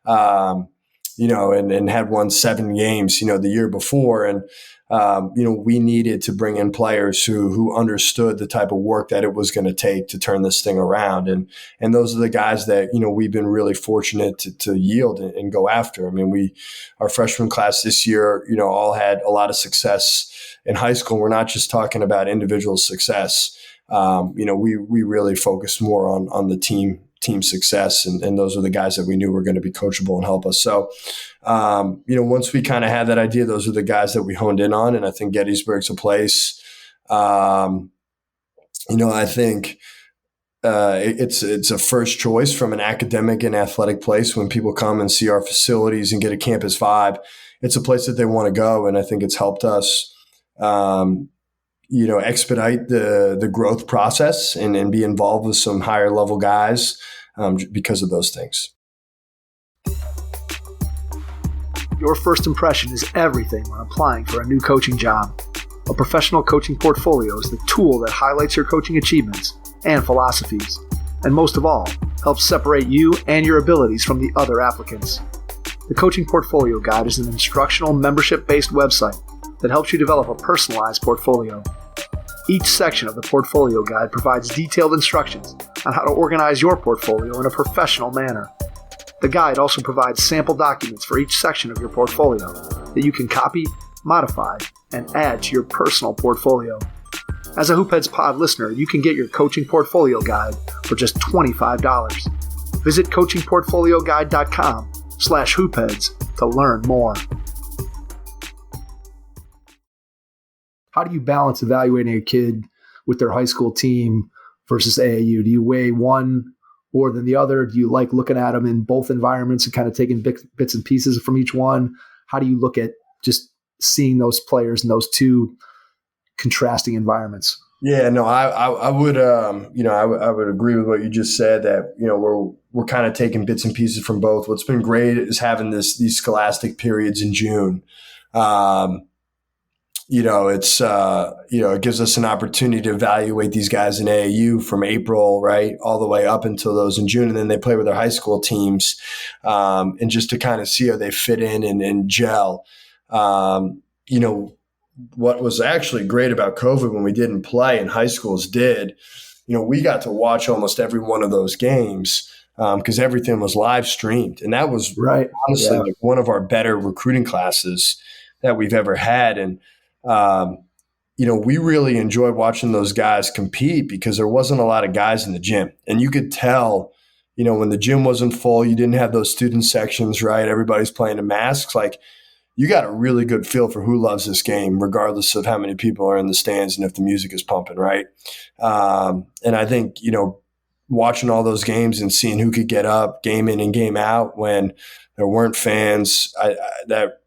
B: and had won 7 games, the year before. And, we needed to bring in players who understood the type of work that it was going to take to turn this thing around. And those are the guys that, we've been really fortunate to yield and go after. I mean, our freshman class this year, all had a lot of success in high school. We're not just talking about individual success. We really focus more on the team team success. And those are the guys that we knew were going to be coachable and help us. So, once we kind of had that idea, those are the guys that we honed in on. And I think Gettysburg's a place, I think it's a first choice from an academic and athletic place. When people come and see our facilities and get a campus vibe, it's a place that they want to go. And I think it's helped us, expedite the growth process and be involved with some higher level guys because of those things.
F: Your first impression is everything when applying for a new coaching job. A professional coaching portfolio is the tool that highlights your coaching achievements and philosophies, and most of all, helps separate you and your abilities from the other applicants. The Coaching Portfolio Guide is an instructional, membership-based website that helps you develop a personalized portfolio. Each section of the Portfolio Guide provides detailed instructions on how to organize your portfolio in a professional manner. The guide also provides sample documents for each section of your portfolio that you can copy, modify, and add to your personal portfolio. As a Hoopheads Pod listener, you can get your Coaching Portfolio Guide for just $25. Visit coachingportfolioguide.com/hoopheads to learn more. How do you balance evaluating a kid with their high school team versus AAU? Do you weigh one more than the other? Do you like looking at them in both environments and kind of taking bits and pieces from each one? How do you look at just seeing those players in those two contrasting environments?
B: Yeah, no, I would, I would agree with what you just said, that, we're kind of taking bits and pieces from both. What's been great is having these scholastic periods in June. It gives us an opportunity to evaluate these guys in AAU from April, right, all the way up until those in June. And then they play with their high school teams, and just to kind of see how they fit in and gel. What was actually great about COVID when we didn't play and high schools did, we got to watch almost every one of those games because everything was live streamed. And that was honestly like one of our better recruiting classes that we've ever had. And, we really enjoyed watching those guys compete because there wasn't a lot of guys in the gym. And you could tell, when the gym wasn't full, you didn't have those student sections, right? Everybody's playing in masks. Like, you got a really good feel for who loves this game, regardless of how many people are in the stands and if the music is pumping, right? And I think, watching all those games and seeing who could get up game in and game out when there weren't fans,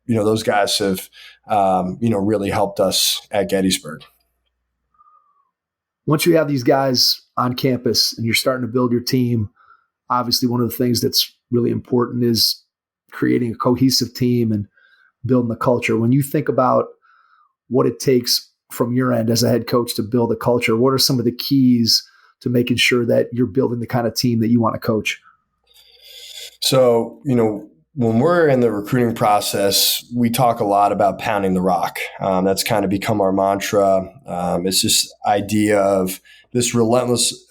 B: those guys have, really helped us at Gettysburg.
F: Once you have these guys on campus and you're starting to build your team, obviously one of the things that's really important is creating a cohesive team and building the culture. When you think about what it takes from your end as a head coach to build a culture, what are some of the keys to making sure that you're building the kind of team that you want to coach?
B: So, when we're in the recruiting process, we talk a lot about pounding the rock. That's kind of become our mantra. It's this idea of this relentless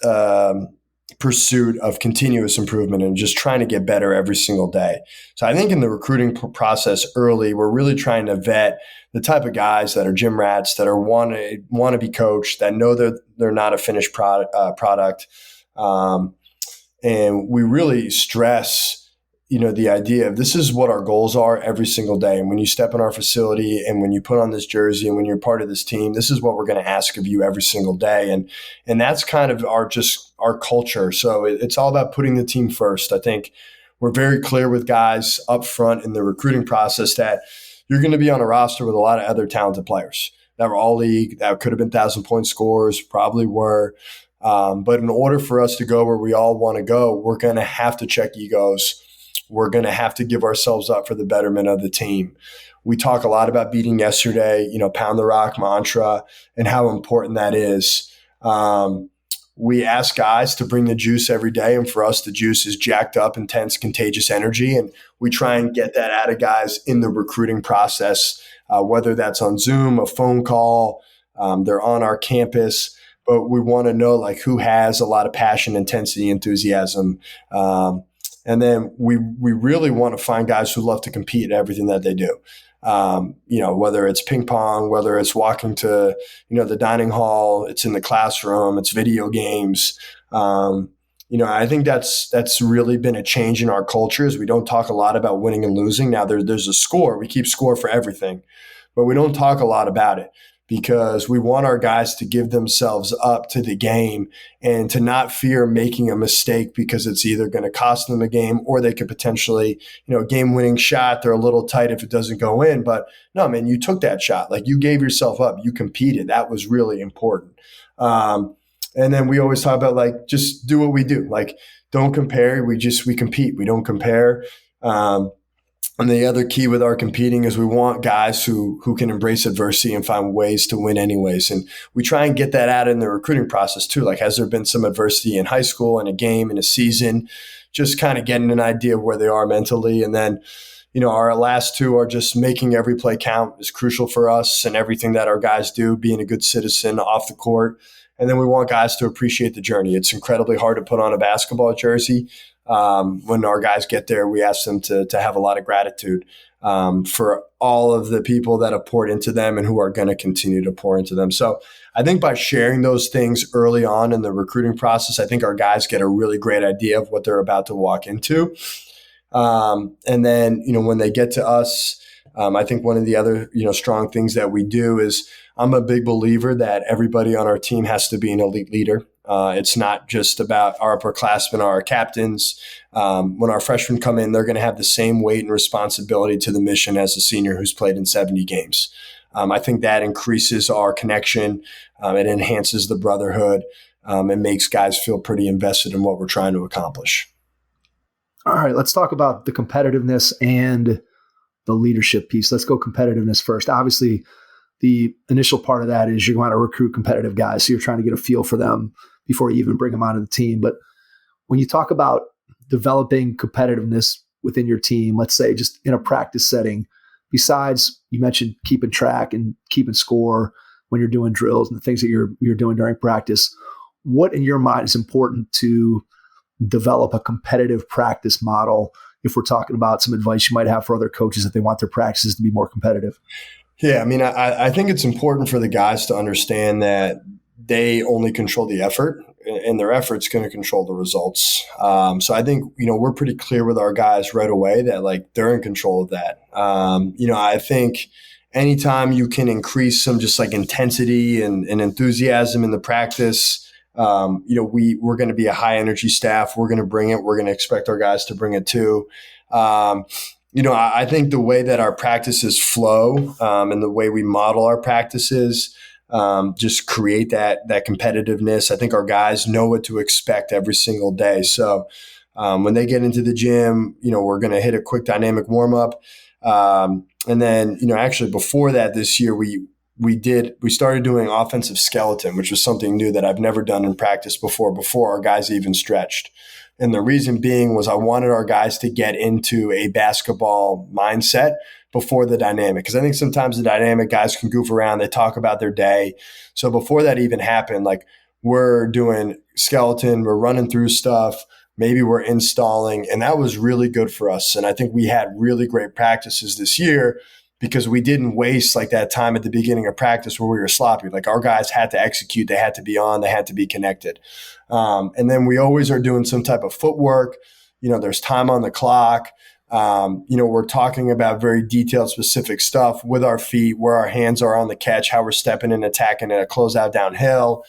B: pursuit of continuous improvement and just trying to get better every single day. So I think in the recruiting process early, we're really trying to vet the type of guys that are gym rats, that are want to be coached, that know they're not a finished product. And we really stress, the idea of this is what our goals are every single day. And when you step in our facility and when you put on this jersey and when you're part of this team, this is what we're going to ask of you every single day. And that's kind of our culture. So it's all about putting the team first. I think we're very clear with guys up front in the recruiting process that you're going to be on a roster with a lot of other talented players that were all league, that could have been 1,000-point scorers, probably were. But in order for us to go where we all want to go, we're going to have to check egos. We're going to have to give ourselves up for the betterment of the team. We talk a lot about beating yesterday, pound the rock mantra and how important that is. We ask guys to bring the juice every day. And for us, the juice is jacked up, intense, contagious energy. And we try and get that out of guys in the recruiting process, whether that's on Zoom, a phone call, they're on our campus. But we want to know who has a lot of passion, intensity, enthusiasm. And then we really want to find guys who love to compete at everything that they do. Whether it's ping pong, whether it's walking to, the dining hall, it's in the classroom, it's video games. I think that's really been a change in our cultures. We don't talk a lot about winning and losing. Now there's a score. We keep score for everything, but we don't talk a lot about it because we want our guys to give themselves up to the game and to not fear making a mistake because it's either going to cost them a game or they could potentially, game-winning shot. They're a little tight if it doesn't go in. But no, man, you took that shot. Like, you gave yourself up. You competed. That was really important. And then we always talk about, like, just do what we do. Like, don't compare. We compete. We don't compare. And the other key with our competing is we want guys who can embrace adversity and find ways to win anyways. And we try and get that out in the recruiting process too. Like, has there been some adversity in high school, in a game, in a season, just kind of getting an idea of where they are mentally. And then, our last two are just making every play count is crucial for us, and everything that our guys do, being a good citizen off the court. And then we want guys to appreciate the journey. It's incredibly hard to put on a basketball jersey. When our guys get there, we ask them to have a lot of gratitude for all of the people that have poured into them and who are going to continue to pour into them. So I think by sharing those things early on in the recruiting process, I think our guys get a really great idea of what they're about to walk into. And then, when they get to us, I think one of the other, strong things that we do is I'm a big believer that everybody on our team has to be an elite leader. It's not just about our upperclassmen, our captains. When our freshmen come in, they're going to have the same weight and responsibility to the mission as a senior who's played in 70 games. I think that increases our connection. It enhances the brotherhood. It makes guys feel pretty invested in what we're trying to accomplish.
F: All right, let's talk about the competitiveness and the leadership piece. Let's go competitiveness first. Obviously, the initial part of that is you're going to recruit competitive guys. So you're trying to get a feel for them before you even bring them onto the team. But when you talk about developing competitiveness within your team, let's say just in a practice setting, besides you mentioned keeping track and keeping score when you're doing drills and the things that you're doing during practice, what in your mind is important to develop a competitive practice model if we're talking about some advice you might have for other coaches if they want their practices to be more competitive?
B: Yeah, I mean, I think it's important for the guys to understand that they only control the effort, and their effort's going to control the results. So I think, we're pretty clear with our guys right away that, like, they're in control of that. I think anytime you can increase some just like intensity and enthusiasm in the practice, we're going to be a high energy staff. We're going to bring it. We're going to expect our guys to bring it too. I think the way that our practices flow and the way we model our practices just create that competitiveness. I think our guys know what to expect every single day. So when they get into the gym, we're going to hit a quick dynamic warm up. And then, actually before that this year, we started doing offensive skeleton, which was something new that I've never done in practice before our guys even stretched. And the reason being was I wanted our guys to get into a basketball mindset before the dynamic. Because I think sometimes the dynamic guys can goof around. They talk about their day. So before that even happened, like, we're doing skeleton, we're running through stuff, maybe we're installing. And that was really good for us. And I think we had really great practices this year because we didn't waste like that time at the beginning of practice where we were sloppy. Like, our guys had to execute. They had to be on. They had to be connected. And then we always are doing some type of footwork. There's time on the clock. We're talking about very detailed, specific stuff with our feet, where our hands are on the catch, how we're stepping and attacking at a closeout downhill.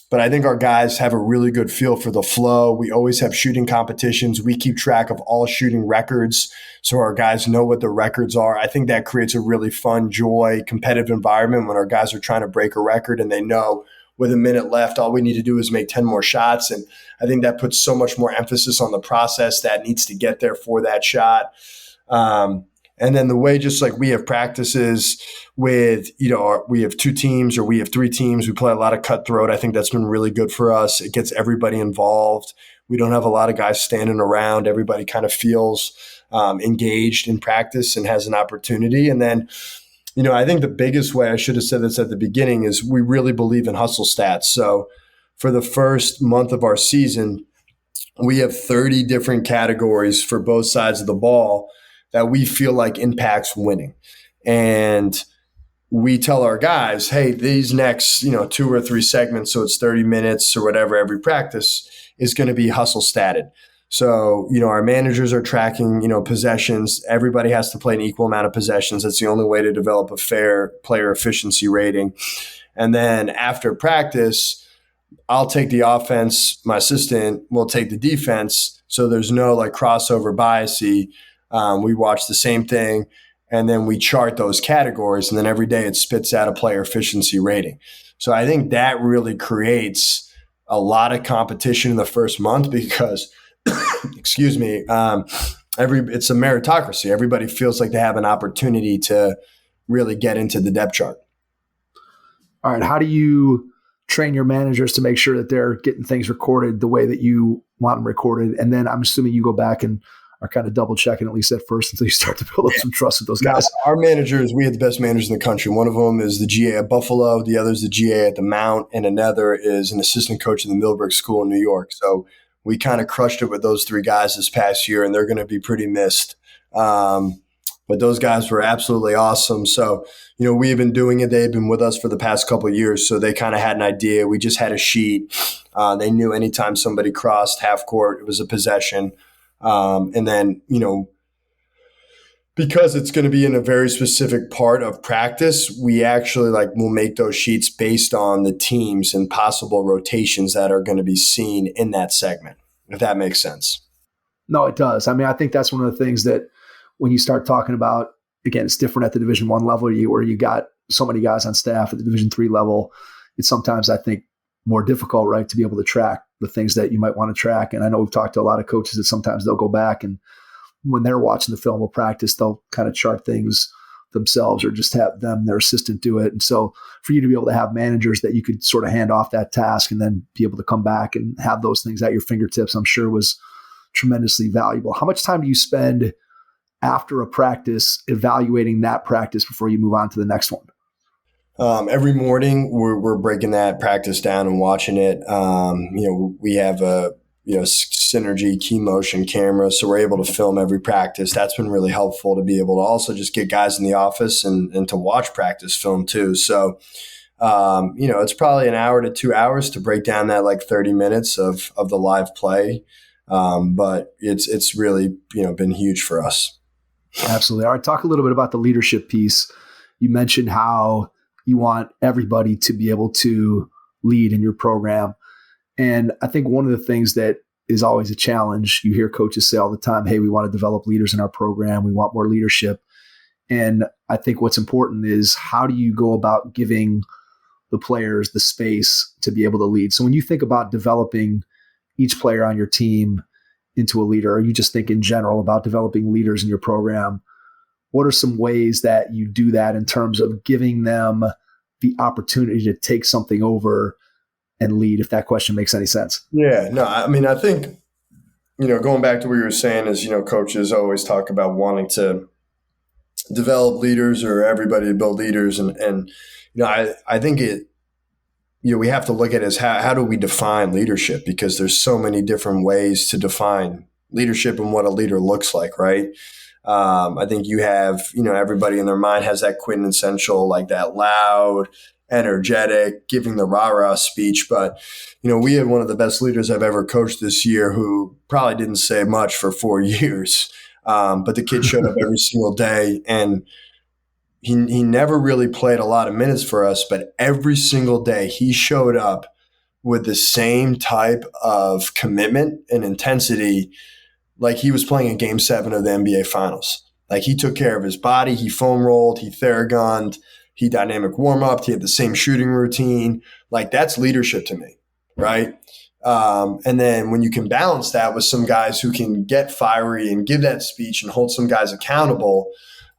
B: But I think our guys have a really good feel for the flow. We always have shooting competitions. We keep track of all shooting records, so our guys know what the records are. I think that creates a really fun, joy, competitive environment when our guys are trying to break a record and they know with a minute left, all we need to do is make 10 more shots. And I think that puts so much more emphasis on the process that needs to get there for that shot. And then the way just like we have practices with, we have 2 teams or we have 3 teams. We play a lot of cutthroat. I think that's been really good for us. It gets everybody involved. We don't have a lot of guys standing around. Everybody kind of feels engaged in practice and has an opportunity. And then, I think the biggest way, I should have said this at the beginning, is we really believe in hustle stats. So for the first month of our season, we have 30 different categories for both sides of the ball that we feel like impacts winning. And we tell our guys, hey, these next, 2 or 3 segments, so it's 30 minutes or whatever every practice, is going to be hustle statted. So, our managers are tracking, possessions. Everybody has to play an equal amount of possessions. That's the only way to develop a fair player efficiency rating. And then after practice, I'll take the offense. My assistant will take the defense. So there's no crossover biasy. We watch the same thing, and then we chart those categories. And then every day it spits out a player efficiency rating. So I think that really creates a lot of competition in the first month because excuse me, it's a meritocracy. Everybody feels like they have an opportunity to really get into the depth chart.
F: All right. How do you train your managers to make sure that they're getting things recorded the way that you want them recorded? And then I'm assuming you go back and are kind of double checking at least at first until you start to build up some trust with those guys.
B: Now, our managers, we have the best managers in the country. One of them is the GA at Buffalo. The other is the GA at the Mount. And another is an assistant coach in the Millbrook School in New York. So we kind of crushed it with those 3 guys this past year, and they're going to be pretty missed. But those guys were absolutely awesome. So, we've been doing it. They've been with us for the past couple of years. So they kind of had an idea. We just had a sheet. They knew anytime somebody crossed half court, it was a possession. And then, because it's going to be in a very specific part of practice, we actually will make those sheets based on the teams and possible rotations that are going to be seen in that segment, if that makes sense.
F: No, it does. I mean, I think that's one of the things that when you start talking about, again, it's different at the Division I level where you got so many guys on staff. At the Division III level, it's sometimes, I think, more difficult, right, to be able to track the things that you might want to track. And I know we've talked to a lot of coaches that sometimes they'll go back and when they're watching the film of practice, they'll kind of chart things themselves or just have their assistant do it. And so for you to be able to have managers that you could sort of hand off that task and then be able to come back and have those things at your fingertips, I'm sure was tremendously valuable. How much time do you spend after a practice evaluating that practice before you move on to the next one?
B: Every morning we're breaking that practice down and watching it. We have a Synergy key motion camera, so we're able to film every practice. That's been really helpful to be able to also just get guys in the office and to watch practice film too. So it's probably an hour to 2 hours to break down that 30 minutes of the live play. But it's really been huge for us.
F: Absolutely. All right, talk a little bit about the leadership piece. You mentioned how you want everybody to be able to lead in your program. And I think one of the things that is always a challenge, you hear coaches say all the time, hey, we want to develop leaders in our program. We want more leadership. And I think what's important is how do you go about giving the players the space to be able to lead? So when you think about developing each player on your team into a leader, or you just think in general about developing leaders in your program, what are some ways that you do that in terms of giving them the opportunity to take something over and lead, if that question makes any sense?
B: Yeah, no, I mean, I think, going back to what you were saying is, coaches always talk about wanting to develop leaders or everybody to build leaders. And I think we have to look at it as how do we define leadership? Because there's so many different ways to define leadership and what a leader looks like, right? I think you have, everybody in their mind has that quintessential, that loud, energetic, giving the rah-rah speech. But, we had one of the best leaders I've ever coached this year who probably didn't say much for 4 years. But the kid showed up every single day, and he never really played a lot of minutes for us, but every single day he showed up with the same type of commitment and intensity like he was playing a Game 7 of the NBA Finals. He took care of his body, he foam rolled, he Theragunned, he dynamic warm-up, he had the same shooting routine. That's leadership to me, right? And then when you can balance that with some guys who can get fiery and give that speech and hold some guys accountable.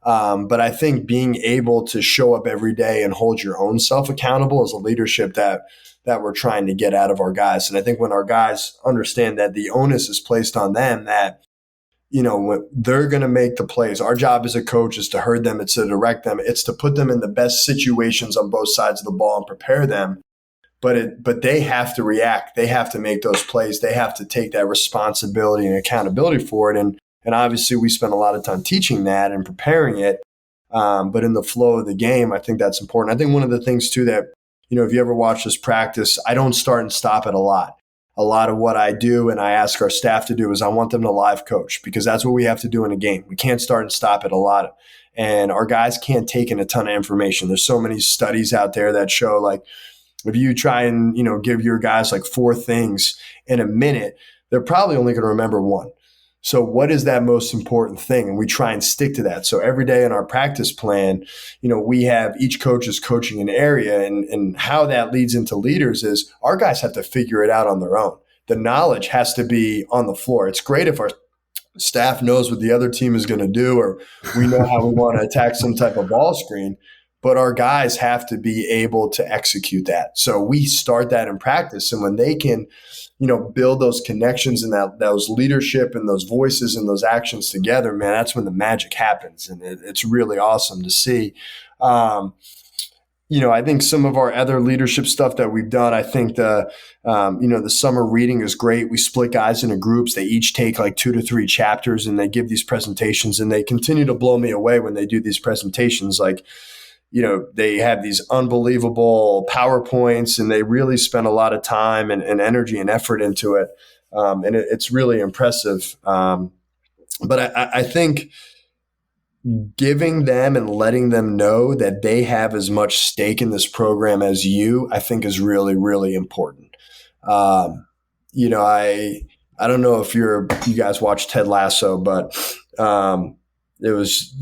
B: But I think being able to show up every day and hold your own self accountable is a leadership that we're trying to get out of our guys. And I think when our guys understand that the onus is placed on them, that when they're going to make the plays. Our job as a coach is to herd them, it's to direct them, it's to put them in the best situations on both sides of the ball and prepare them. But they have to react. They have to make those plays. They have to take that responsibility and accountability for it. And obviously we spend a lot of time teaching that and preparing it. But in the flow of the game, I think that's important. I think one of the things too that, if you ever watch this practice, I don't start and stop it a lot. A lot of what I do and I ask our staff to do is I want them to live coach, because that's what we have to do in a game. We can't start and stop it a lot. And our guys can't take in a ton of information. There's so many studies out there that show, like, if you try and, give your guys like 4 things in a minute, they're probably only going to remember 1. So what is that most important thing? And we try and stick to that. So every day in our practice plan, we have each coach is coaching an area, and how that leads into leaders is our guys have to figure it out on their own. The knowledge has to be on the floor. It's great if our staff knows what the other team is going to do, or we know how we want to attack some type of ball screen, but our guys have to be able to execute that. So we start that in practice. And when they can, build those connections and those leadership and those voices and those actions together, man, that's when the magic happens. And it's really awesome to see. I think some of our other leadership stuff that we've done, I think the summer reading is great. We split guys into groups. They each take like 2 to 3 chapters and they give these presentations, and they continue to blow me away when they do these presentations. Like, they have these unbelievable PowerPoints, and they really spend a lot of time and energy and effort into it. And it's really impressive. But I think giving them and letting them know that they have as much stake in this program as you, I think is really, really important. I don't know if you guys watch Ted Lasso, but it was,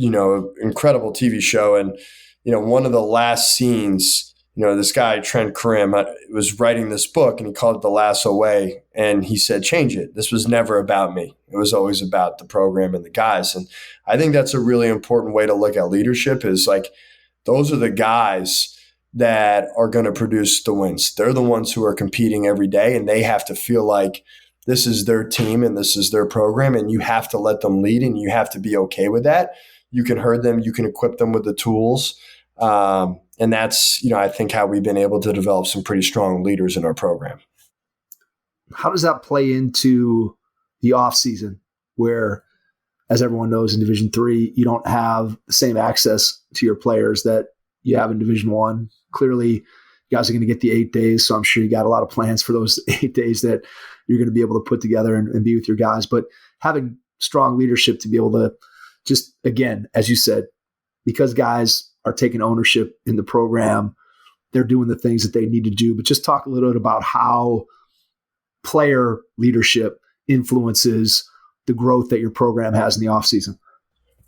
B: incredible TV show. And, one of the last scenes, this guy, Trent Karim, was writing this book, and he called it The Lasso Way. And he said, change it. This was never about me. It was always about the program and the guys. And I think that's a really important way to look at leadership, is like, those are the guys that are going to produce the wins. They're the ones who are competing every day, and they have to feel like this is their team and this is their program, and you have to let them lead, and you have to be okay with that. You can herd them. You can equip them with the tools. And that's, I think how we've been able to develop some pretty strong leaders in our program.
F: How does that play into the off season, where, as everyone knows, in Division III, you don't have the same access to your players that you have in Division I? Clearly, you guys are going to get the 8 days, so I'm sure you got a lot of plans for those 8 days that you're going to be able to put together and be with your guys. But having strong leadership to be able to just, again, as you said, because guys are taking ownership in the program, they're doing the things that they need to do. But just talk a little bit about how player leadership influences the growth that your program has in the offseason.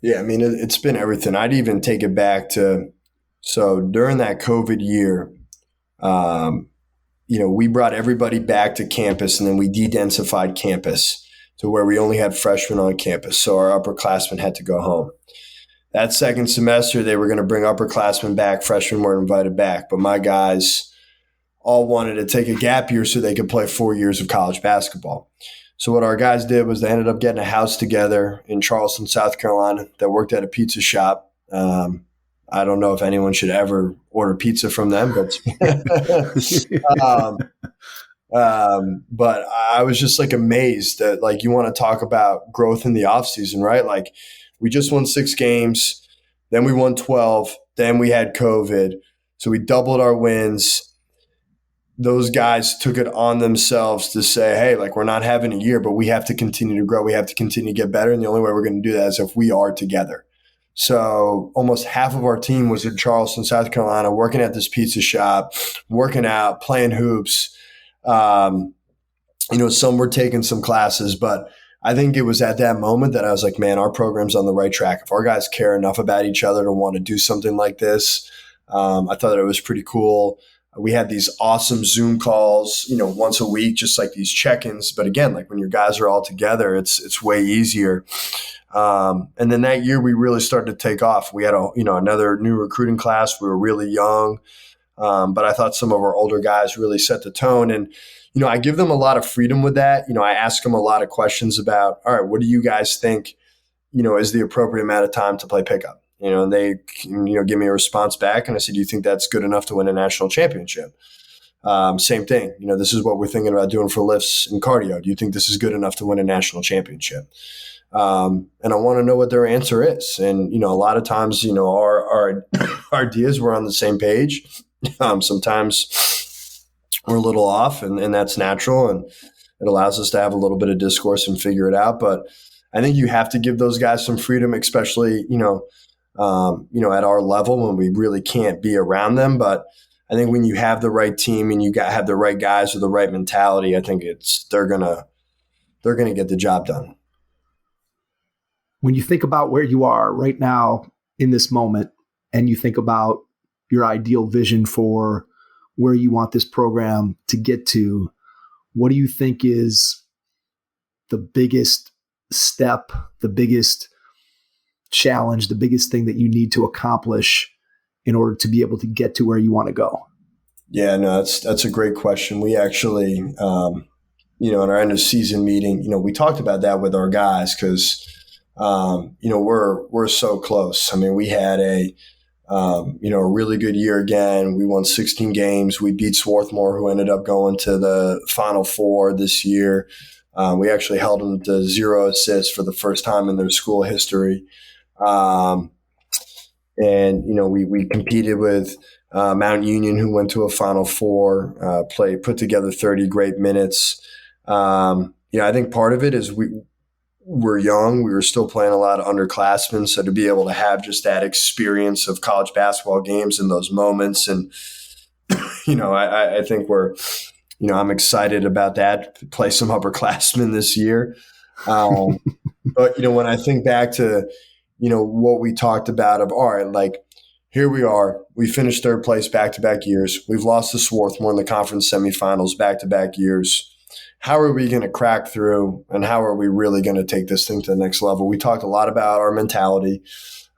B: Yeah, I mean, it's been everything. I'd even take it back to, so during that COVID year, we brought everybody back to campus, and then we de-densified campus to where we only had freshmen on campus. So our upperclassmen had to go home. That second semester, they were going to bring upperclassmen back. Freshmen weren't invited back. But my guys all wanted to take a gap year so they could play 4 years of college basketball. So what our guys did was they ended up getting a house together in Charleston, South Carolina, that worked at a pizza shop. I don't know if anyone should ever order pizza from them, but I was just like amazed that, like, you want to talk about growth in the offseason, right? Like, we just won 6 games, then we won 12, then we had COVID. So we doubled our wins. Those guys took it on themselves to say, hey, like, we're not having a year, but we have to continue to grow. We have to continue to get better. And the only way we're going to do that is if we are together. So almost half of our team was in Charleston, South Carolina, working at this pizza shop, working out, playing hoops. Some were taking some classes, but I think it was at that moment that I was like, man, our program's on the right track. If our guys care enough about each other to want to do something like this, I thought it was pretty cool. We had these awesome Zoom calls, once a week, just like these check-ins. But again, like, when your guys are all together, it's way easier. And then that year we really started to take off. We had another new recruiting class. We were really young. But I thought some of our older guys really set the tone. And, I give them a lot of freedom with that. I ask them a lot of questions about, all right, what do you guys think, is the appropriate amount of time to play pickup? And they, give me a response back. And I said, do you think that's good enough to win a national championship? Same thing. This is what we're thinking about doing for lifts and cardio. Do you think this is good enough to win a national championship? And I want to know what their answer is. And, a lot of times, our ideas were on the same page. Sometimes we're a little off, and that's natural. And it allows us to have a little bit of discourse and figure it out. But I think you have to give those guys some freedom, especially, at our level when we really can't be around them. But I think when you have the right team and have the right guys with the right mentality, I think they're gonna get the job done.
F: When you think about where you are right now in this moment, and you think about your ideal vision for where you want this program to get to, what do you think is the biggest step, the biggest challenge, the biggest thing that you need to accomplish in order to be able to get to where you want to go?
B: Yeah, no, that's a great question. We actually, in our end of season meeting, we talked about that with our guys because, we're so close. I mean, we had a really good year again. We won 16 games. We beat Swarthmore, who ended up going to the Final Four this year. We actually held them to 0 assists for the first time in their school history. We competed with Mount Union, who went to a Final Four, put together 30 great minutes. I think part of it is we're young. We were still playing a lot of underclassmen. So to be able to have just that experience of college basketball games in those moments. And, I think I'm excited about that, play some upperclassmen this year. But, when I think back to, what we talked about of, all right, like here we are, we finished third place back-to-back years. We've lost to Swarthmore in the conference semifinals back-to-back years. How are we going to crack through, and how are we really going to take this thing to the next level? We talked a lot about our mentality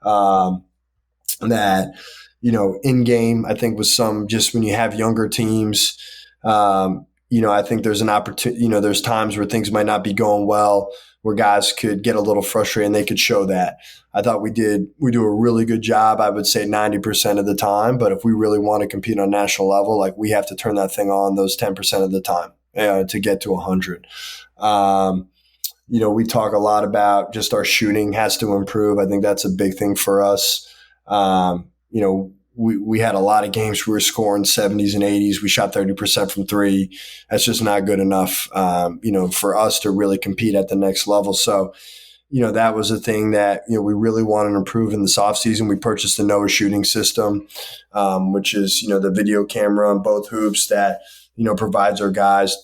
B: that, in game, I think was just when you have younger teams, I think there's an opportunity, there's times where things might not be going well, where guys could get a little frustrated and they could show that. I thought we do a really good job, I would say 90% of the time. But if we really want to compete on a national level, like we have to turn that thing on those 10% of the time to get to 100. We talk a lot about just our shooting has to improve. I think that's a big thing for us. We had a lot of games we were scoring 70s and 80s. We shot 30% from three. That's just not good enough, for us to really compete at the next level. So, that was a thing that, we really wanted to improve in this offseason. We purchased the NOAA shooting system, which is, the video camera on both hoops that, provides our guys,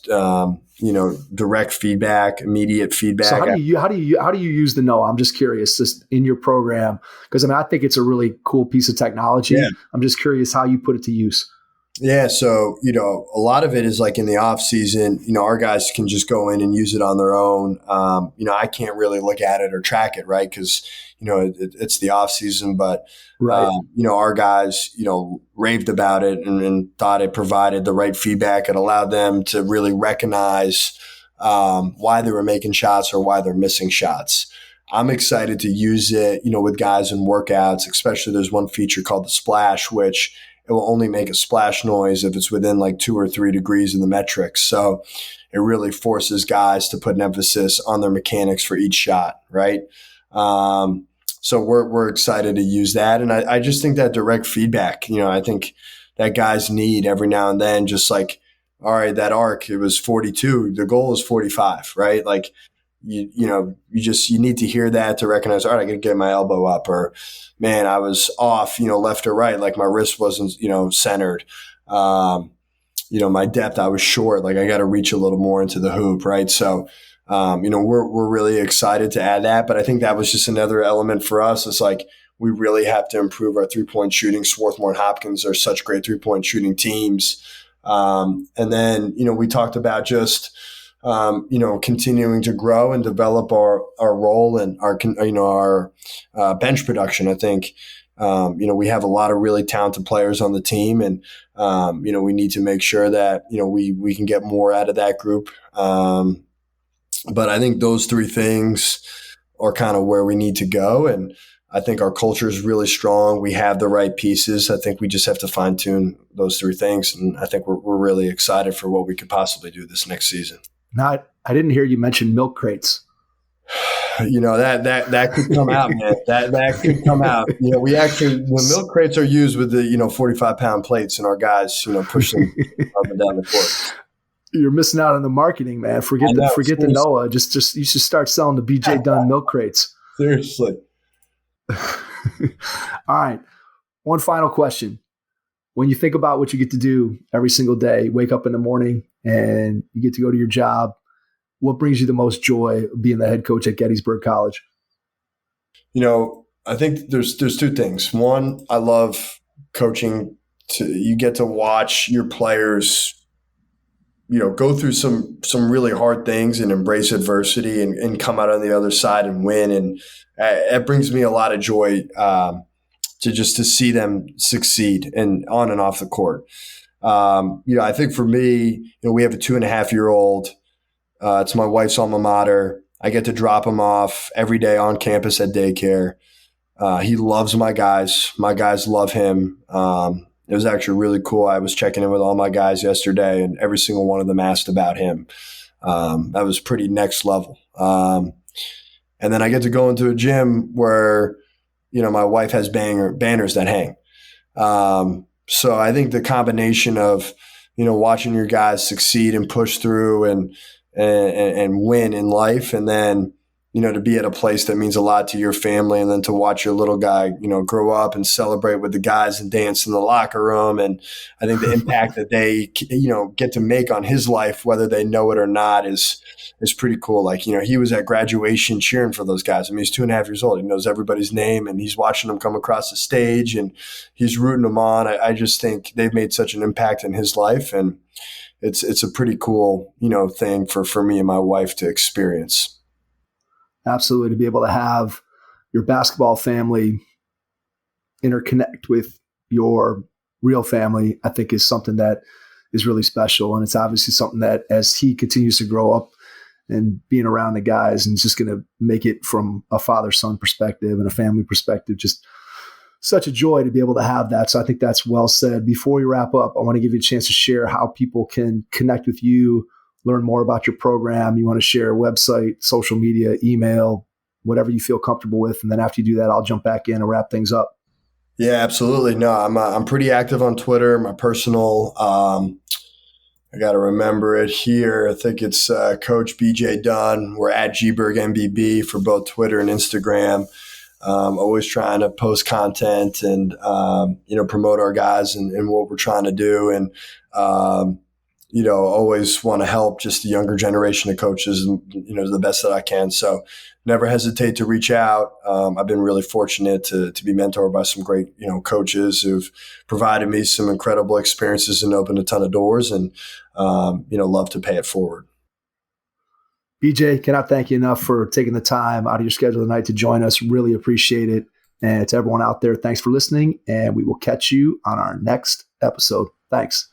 B: direct feedback, immediate feedback.
F: So how do you use the NOAA? I'm just curious, just in your program, because I think it's a really cool piece of technology. Yeah. I'm just curious how you put it to use.
B: Yeah. So, a lot of it is like in the off season, our guys can just go in and use it on their own. I can't really look at it or track it, right? Because, it's the off season, but, right. Our guys, raved about it and thought it provided the right feedback. It allowed them to really recognize why they were making shots or why they're missing shots. I'm excited to use it, with guys in workouts, especially there's one feature called the splash, which it will only make a splash noise if it's within like 2 or 3 degrees of the metrics. So it really forces guys to put an emphasis on their mechanics for each shot, right? So we're excited to use that. And I just think that direct feedback, I think that guys need every now and then, just like, all right, that arc, it was 42. The goal is 45, right? Like, you need to hear that to recognize, all right, I got to get my elbow up, or man, I was off, left or right. Like my wrist wasn't, centered. My depth, I was short. Like I got to reach a little more into the hoop. Right. So, we're really excited to add that, but I think that was just another element for us. It's like, we really have to improve our 3-point shooting. Swarthmore and Hopkins are such great 3-point shooting teams. And then, we talked about just, continuing to grow and develop our role and our bench production. I think, we have a lot of really talented players on the team, and, we need to make sure that, we can get more out of that group. But I think those 3 things are kind of where we need to go. And, I think our culture is really strong. We have the right pieces. I think we just have to fine tune those three things. And I think we're really excited for what we could possibly do this next season.
F: Now, I didn't hear you mention milk crates.
B: That could come out, man. That could come out. We actually, the milk crates are used with the 45-pound plates, and our guys push them up and down the court.
F: You're missing out on the marketing, man. Forget the Noah. Just you should start selling the BJ Dunne milk crates.
B: Seriously.
F: All right. One final question. When you think about what you get to do every single day, wake up in the morning and you get to go to your job, what brings you the most joy of being the head coach at Gettysburg College?
B: I think there's two things. One, I love coaching. You get to watch your players, go through some really hard things and embrace adversity and come out on the other side and win. And it brings me a lot of joy to see them succeed and on and off the court. I think for me, we have a 2.5-year-old. It's my wife's alma mater. I get to drop him off every day on campus at daycare. He loves my guys. My guys love him. It was actually really cool. I was checking in with all my guys yesterday, and every single one of them asked about him. That was pretty next level. And then I get to go into a gym where, my wife has banners that hang. So I think the combination of, watching your guys succeed and push through and win in life, and then, to be at a place that means a lot to your family, and then to watch your little guy, grow up and celebrate with the guys and dance in the locker room. And I think the impact that they, get to make on his life, whether they know it or not, is pretty cool. Like, he was at graduation cheering for those guys. I mean, he's 2.5 years old. He knows everybody's name, and he's watching them come across the stage, and he's rooting them on. I just think they've made such an impact in his life, and it's a pretty cool, thing for me and my wife to experience.
F: Absolutely. To be able to have your basketball family interconnect with your real family, I think is something that is really special. And it's obviously something that as he continues to grow up and being around the guys, and it's just going to make it from a father-son perspective and a family perspective, just such a joy to be able to have that. So I think that's well said. Before we wrap up, I want to give you a chance to share how people can connect with you, learn more about your program. You want to share a website, social media, email, whatever you feel comfortable with. And then after you do that, I'll jump back in and wrap things up.
B: Yeah, absolutely. No, I'm pretty active on Twitter. My personal, I got to remember it here. I think it's Coach BJ Dunne. We're at Gberg MBB for both Twitter and Instagram. Always trying to post content and, promote our guys and what we're trying to do. And, always want to help just the younger generation of coaches and, the best that I can. So never hesitate to reach out. I've been really fortunate to be mentored by some great, coaches who've provided me some incredible experiences and opened a ton of doors, and, love to pay it forward.
F: BJ, cannot thank you enough for taking the time out of your schedule tonight to join us. Really appreciate it. And to everyone out there, thanks for listening, and we will catch you on our next episode. Thanks.